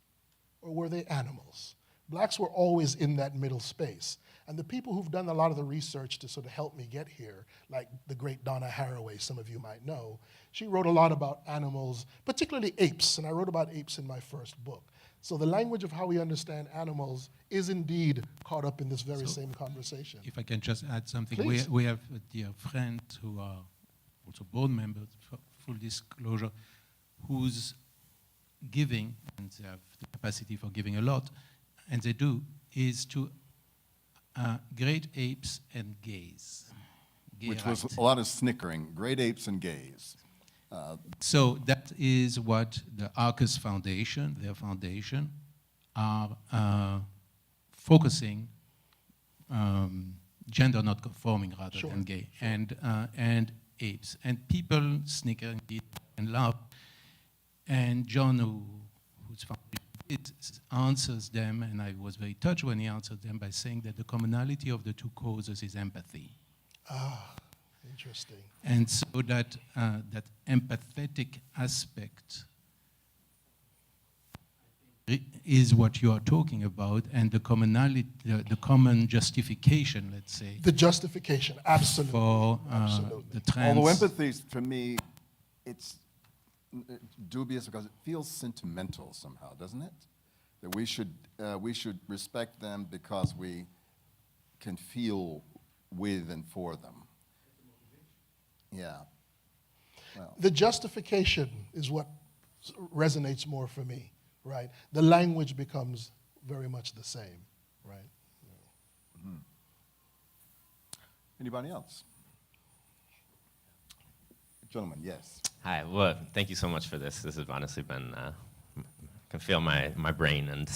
or were they animals? Blacks were always in that middle space. And the people who've done a lot of the research to sort of help me get here, like the great Donna Haraway, some of you might know, she wrote a lot about animals, particularly apes, and I wrote about apes in my first book. So the language of how we understand animals is indeed caught up in this very same conversation. If I can just add something. Please. We have a dear friend who are also board members, for full disclosure, who's giving, and they have the capacity for giving a lot, and they do, is to great apes and gays. Which was a lot of snickering. Great apes and gays. So that is what the Arcus Foundation, their foundation, are focusing gender not conforming rather than gay, and apes. And people snicker and laugh. And John, who's foundation, it answers them, and I was very touched when he answered them by saying that the commonality of the two causes is empathy. Interesting. And so that that empathetic aspect is what you are talking about, and the commonality, the common justification, let's say. The justification, absolutely. For absolutely. the trans. Although empathy, for me, it's dubious because it feels sentimental somehow, doesn't it? That we should respect them because we can feel with and for them. Yeah. Well. The justification is what resonates more for me, right? The language becomes very much the same, right? Mm-hmm. Anybody else? Gentlemen, yes. Hi, well, thank you so much for this. This has honestly been, I can feel my brain and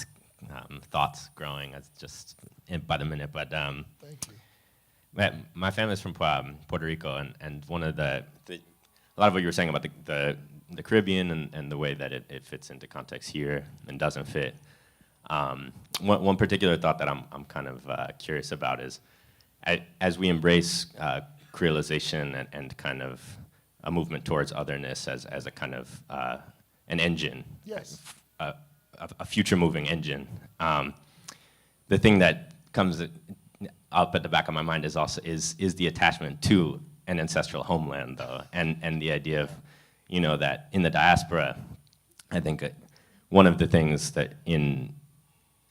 thoughts growing as just by the minute, but Thank you. my family's from Puerto Rico, and one of a lot of what you were saying about the Caribbean and the way that it fits into context here and doesn't fit. One particular thought that I'm kind of curious about is, as we embrace Creolization and kind of a movement towards otherness as a kind of an engine, Yes. a future-moving engine. The thing that comes up at the back of my mind is also the attachment to an ancestral homeland, though, and the idea of, that in the diaspora, I think one of the things that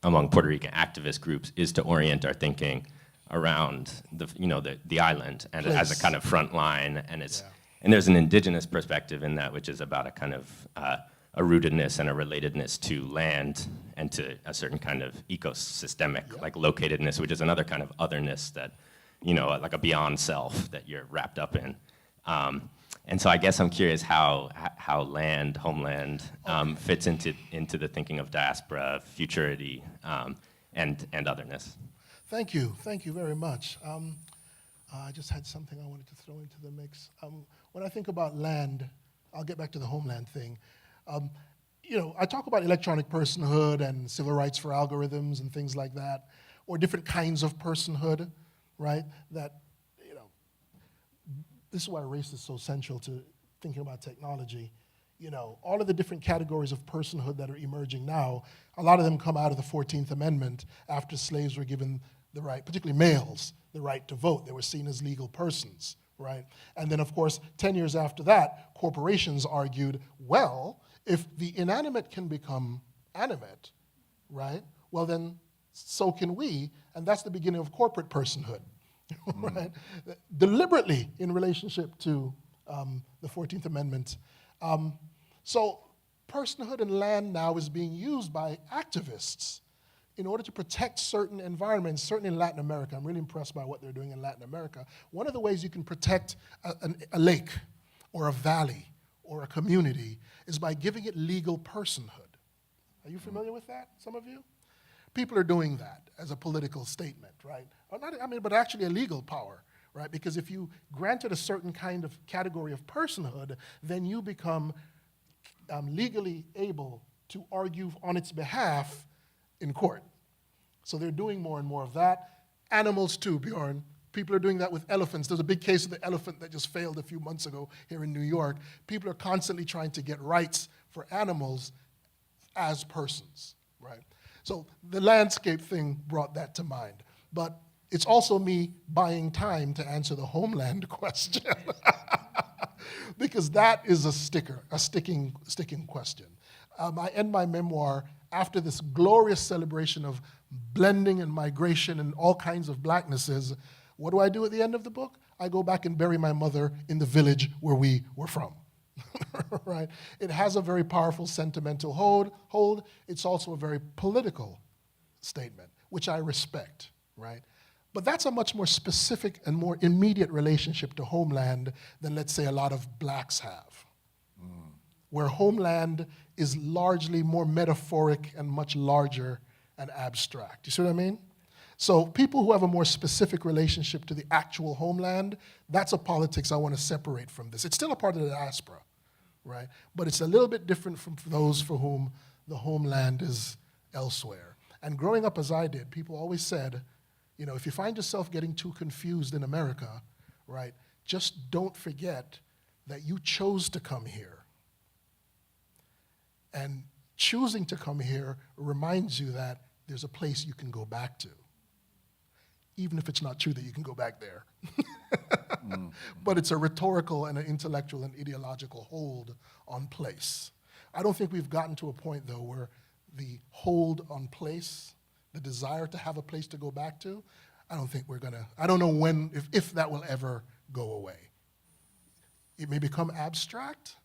among Puerto Rican activist groups is to orient our thinking around the island and as a kind of front line, and it's. Yeah. And there's an indigenous perspective in that, which is about a kind of a rootedness and a relatedness to land and to a certain kind of ecosystemic, like locatedness, which is another kind of otherness that, you know, like a beyond self that you're wrapped up in. And so I guess I'm curious how land, homeland, fits into the thinking of diaspora, futurity, and otherness. Thank you very much. I just had something I wanted to throw into the mix. When I think about land, I'll get back to the homeland thing. You know, I talk about electronic personhood and civil rights for algorithms and things like that, or different kinds of personhood, right? That, you know, this is why race is so central to thinking about technology. You know, all of the different categories of personhood that are emerging now, a lot of them come out of the 14th Amendment after slaves were given the right, particularly males, the right to vote. They were seen as legal persons, right? And then, of course, 10 years after that, corporations argued, well, if the inanimate can become animate, right, well then, so can we, and that's the beginning of corporate personhood, right? Deliberately in relationship to the 14th Amendment. So personhood and land now is being used by activists in order to protect certain environments, certainly in Latin America. I'm really impressed by what they're doing in Latin America. One of the ways you can protect a lake or a valley or a community is by giving it legal personhood. Are you familiar with that, some of you? People are doing that as a political statement, right? Or not, I mean, but actually a legal power, right? Because if you granted a certain kind of category of personhood, then you become legally able to argue on its behalf in court. So they're doing more and more of that. Animals too, Bjorn. People are doing that with elephants. There's a big case of the elephant that just failed a few months ago here in New York. People are constantly trying to get rights for animals as persons, right? So the landscape thing brought that to mind. But it's also me buying time to answer the homeland question. Because that is a sticking question. I end my memoir after this glorious celebration of blending and migration and all kinds of blacknesses. What do I do at the end of the book? I go back and bury my mother in the village where we were from, right? It has a very powerful sentimental hold. It's also a very political statement, which I respect, right? But that's a much more specific and more immediate relationship to Homeland than, let's say, a lot of blacks have, where Homeland is largely more metaphoric and much larger and abstract. You see what I mean? So people who have a more specific relationship to the actual homeland, that's a politics I want to separate from this. It's still a part of the diaspora, right? But it's a little bit different from those for whom the homeland is elsewhere. And growing up as I did, people always said, you know, if you find yourself getting too confused in America, right, just don't forget that you chose to come here. And choosing to come here reminds you that there's a place you can go back to, even if it's not true that you can go back there. But it's a rhetorical and an intellectual and ideological hold on place. I don't think we've gotten to a point, though, where the hold on place, the desire to have a place to go back to, I don't know when, if that will ever go away. It may become abstract,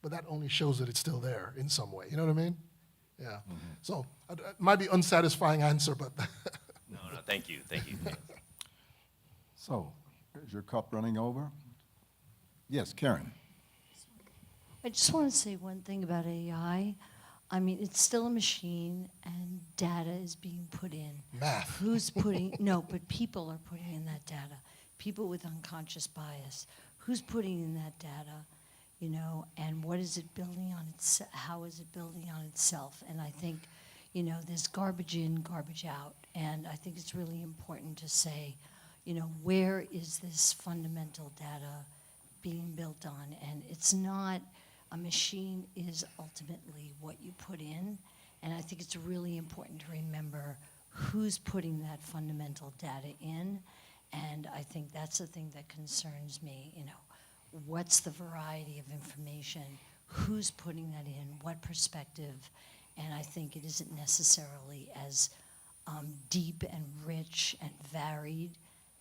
but that only shows that it's still there in some way. You know what I mean? Yeah. Mm-hmm. So it might be unsatisfying answer, but. No, thank you. So, is your cup running over? Yes, Karen. I just want to say one thing about AI. I mean, it's still a machine, and data is being put in. Math. Who's putting, no, but people are putting in that data. People with unconscious bias. Who's putting in that data, you know, and what is it building on how is it building on itself? And I think, you know, there's garbage in, garbage out. And I think it's really important to say, you know, where is this fundamental data being built on? And it's not, a machine is ultimately what you put in. And I think it's really important to remember who's putting that fundamental data in. And I think that's the thing that concerns me, you know, what's the variety of information, who's putting that in, what perspective, and I think it isn't necessarily as deep and rich and varied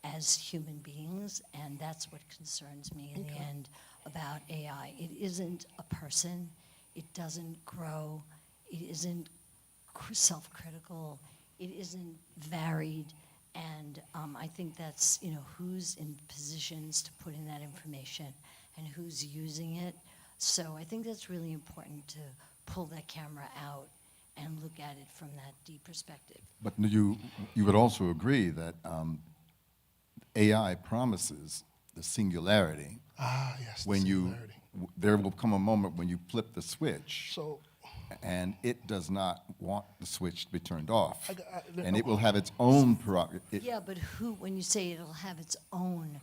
as human beings, and that's what concerns me in the end about AI. It isn't a person, it doesn't grow, it isn't self-critical, it isn't varied, and I think that's, who's in positions to put in that information and who's using it. So I think that's really important to pull that camera out and look at it from that deep perspective. But you would also agree that AI promises the singularity. Ah, yes, the When singularity. there will come a moment when you flip the switch, So, and it does not want the switch to be turned off, I- and it will have its own prerogative. Yeah, but when you say it'll have its own,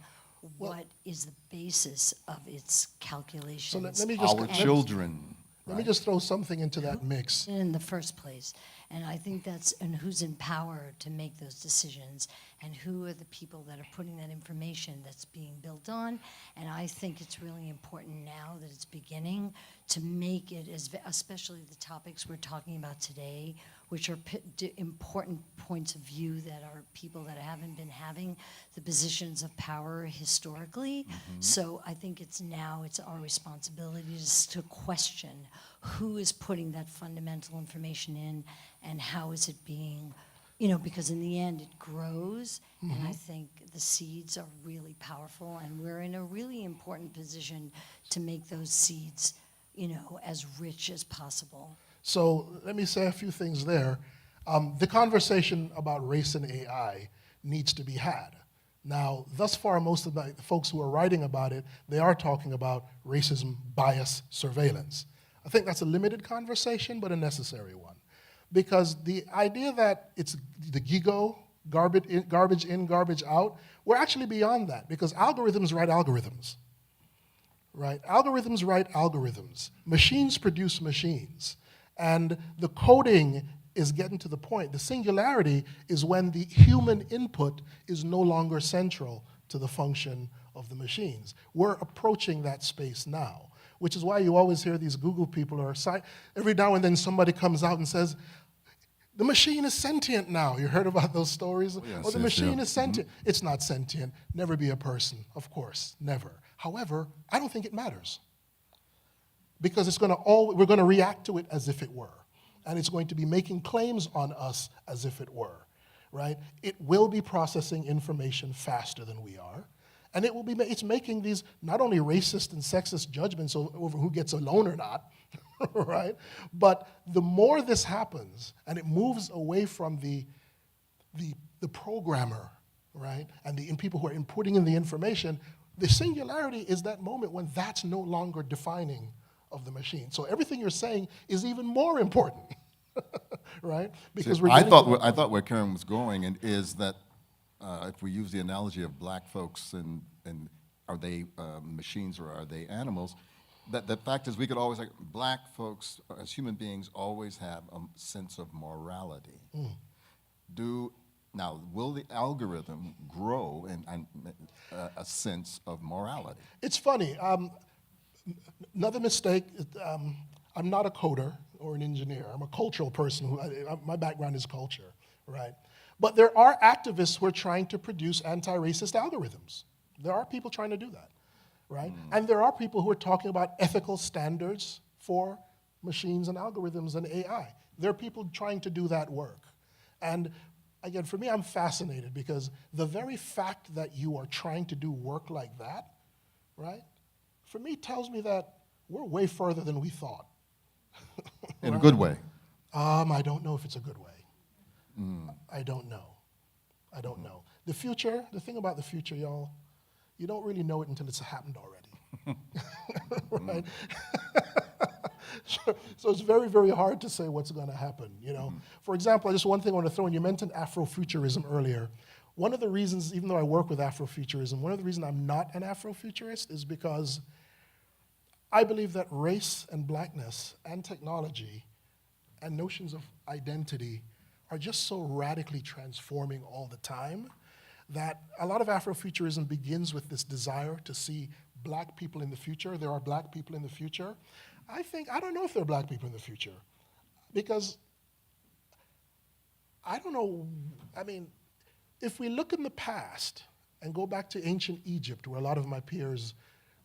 what is the basis of its calculations? so let me just Our children. let me just throw something into that mix. In the first place. And I think and who's in power to make those decisions, and who are the people that are putting that information that's being built on. And I think it's really important now that it's beginning to make it, especially the topics we're talking about today, which are important points of view that are people that haven't been having the positions of power historically. Mm-hmm. So I think it's our responsibility to question who is putting that fundamental information in and how is it being, because in the end it grows, and I think the seeds are really powerful, and we're in a really important position to make those seeds, as rich as possible. So let me say a few things there. The conversation about race and AI needs to be had. Now, thus far, most of the folks who are writing about it, they are talking about racism, bias, surveillance. I think that's a limited conversation, but a necessary one. Because the idea that it's the GIGO, garbage in, garbage out, we're actually beyond that, because algorithms write algorithms. Right? Algorithms write algorithms. Machines produce machines. And the coding is getting to the point. The singularity is when the human input is no longer central to the function of the machines. We're approaching that space now, which is why you always hear these Google people every now and then somebody comes out and says, the machine is sentient now. You heard about those stories? Yes, The yes, machine yeah. is sentient. It's not sentient. Never be a person, of course, never. However, I don't think it matters, because we're going to react to it as if it were, and it's going to be making claims on us as if it were, right? It will be processing information faster than we are, and it's making these not only racist and sexist judgments over who gets a loan or not, right? But the more this happens, and it moves away from the programmer, right, and people who are inputting in the information, the singularity is that moment when that's no longer defining of the machine. So everything you're saying is even more important, right? Because I thought where Karen was going is that if we use the analogy of black folks and are they machines or are they animals, that the fact is we could always, black folks as human beings always have a sense of morality. Now, will the algorithm grow in a sense of morality? It's funny. Another mistake, I'm not a coder or an engineer. I'm a cultural person. My background is culture, right? But there are activists who are trying to produce anti-racist algorithms. There are people trying to do that, right? And there are people who are talking about ethical standards for machines and algorithms and AI. There are people trying to do that work. And again, for me, I'm fascinated, because the very fact that you are trying to do work like that, right, for me tells me that we're way further than we thought. In a good way. I don't know if it's a good way. I don't know. I don't know. The future, the thing about the future, y'all, you don't really know it until it's happened already. Right? So it's very, very hard to say what's going to happen, For example, just one thing I want to throw in, you mentioned Afrofuturism earlier. One of the reasons, even though I work with Afrofuturism, one of the reasons I'm not an Afrofuturist is because I believe that race and blackness and technology and notions of identity are just so radically transforming all the time that a lot of Afrofuturism begins with this desire to see black people in the future. There are black people in the future. I don't know if there are black people in the future, because I don't know, if we look in the past and go back to ancient Egypt, where a lot of my peers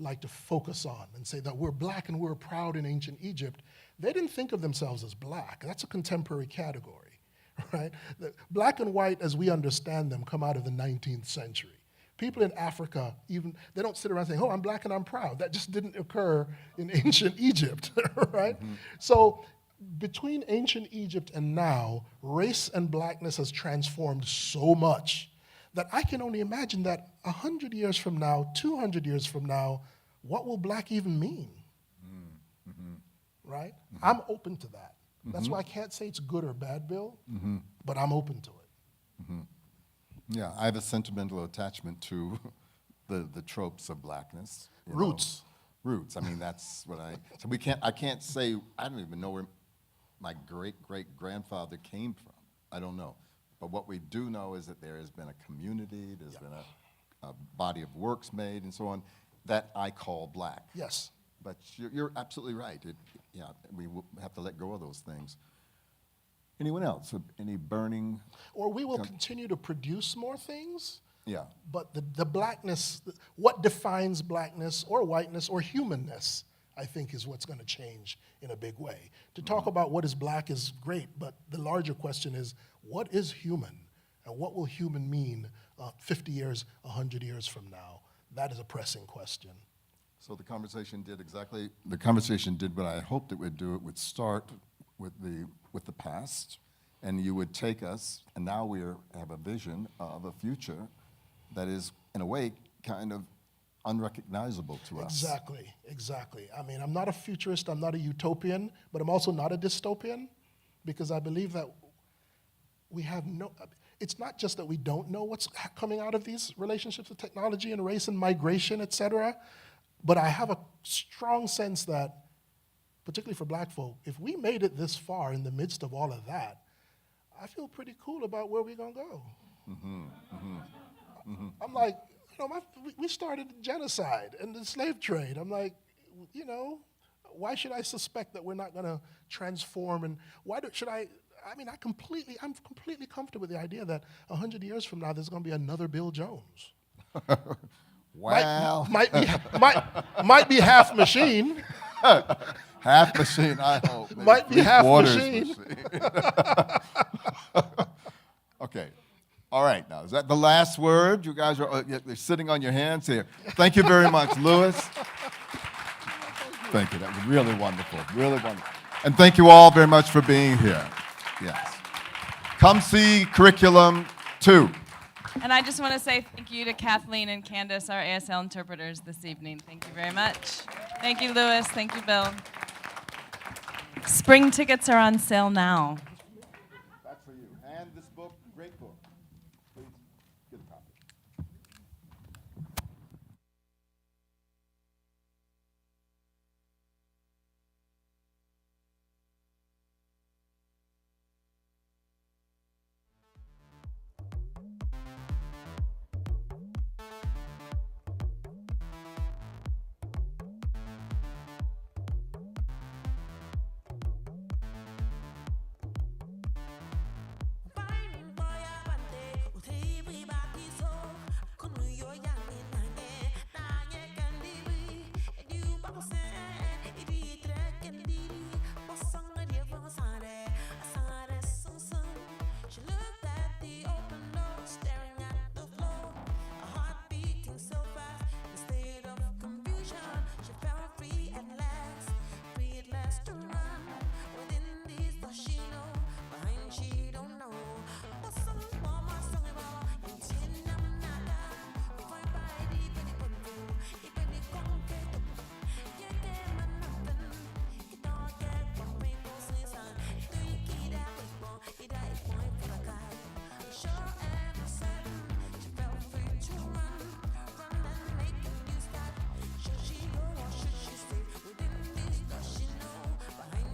like to focus on and say that we're black and we're proud in ancient Egypt, they didn't think of themselves as black. That's a contemporary category, right? The black and white, as we understand them, come out of the 19th century. People in Africa, even, they don't sit around saying, oh, I'm black and I'm proud. That just didn't occur in ancient Egypt, right? Mm-hmm. So between ancient Egypt and now, race and blackness has transformed so much that I can only imagine that 100 years from now, 200 years from now, what will black even mean? Mm-hmm. Right? Mm-hmm. I'm open to that. Mm-hmm. That's why I can't say it's good or bad, Bill, mm-hmm. but I'm open to it. Mm-hmm. Yeah, I have a sentimental attachment to the tropes of blackness. Roots. Roots. I mean, that's what so I can't say, I don't even know where my great-great-grandfather came from. I don't know. But what we do know is that there has been a community, there's been a body of works made and so on, that I call black. Yes. But you're absolutely right. We will have to let go of those things. Anyone else? Any burning? Or we will continue to produce more things. Yeah. But the blackness, what defines blackness or whiteness or humanness, I think is what's going to change in a big way. To talk about what is black is great, but the larger question is, what is human? And what will human mean 50 years, 100 years from now? That is a pressing question. So the conversation did what I hoped it would do. It would start with the past, and you would take us, and now we have a vision of a future that is, in a way, kind of unrecognizable to us. Exactly. I mean, I'm not a futurist, I'm not a utopian, but I'm also not a dystopian, because I believe that we have it's not just that we don't know what's coming out of these relationships with technology and race and migration, et cetera, but I have a strong sense that, particularly for black folk, if we made it this far in the midst of all of that, I feel pretty cool about where we're gonna go. Mm-hmm. Mm-hmm. Mm-hmm. I'm like, we started genocide and the slave trade. I'm like, why should I suspect that we're not gonna transform, and I'm completely comfortable with the idea that 100 years from now, there's gonna be another Bill Jones. Wow. Might be half machine. Half machine, I hope. Might be half machine. Okay. All right, now, is that the last word? You guys are you're sitting on your hands here. Thank you very much, Louis. Thank you. That was really wonderful, really wonderful. And thank you all very much for being here. Yes. Come see Curriculum 2. And I just want to say thank you to Kathleen and Candace, our ASL interpreters this evening. Thank you very much. Thank you, Louis. Thank you, Bill. Spring tickets are on sale now.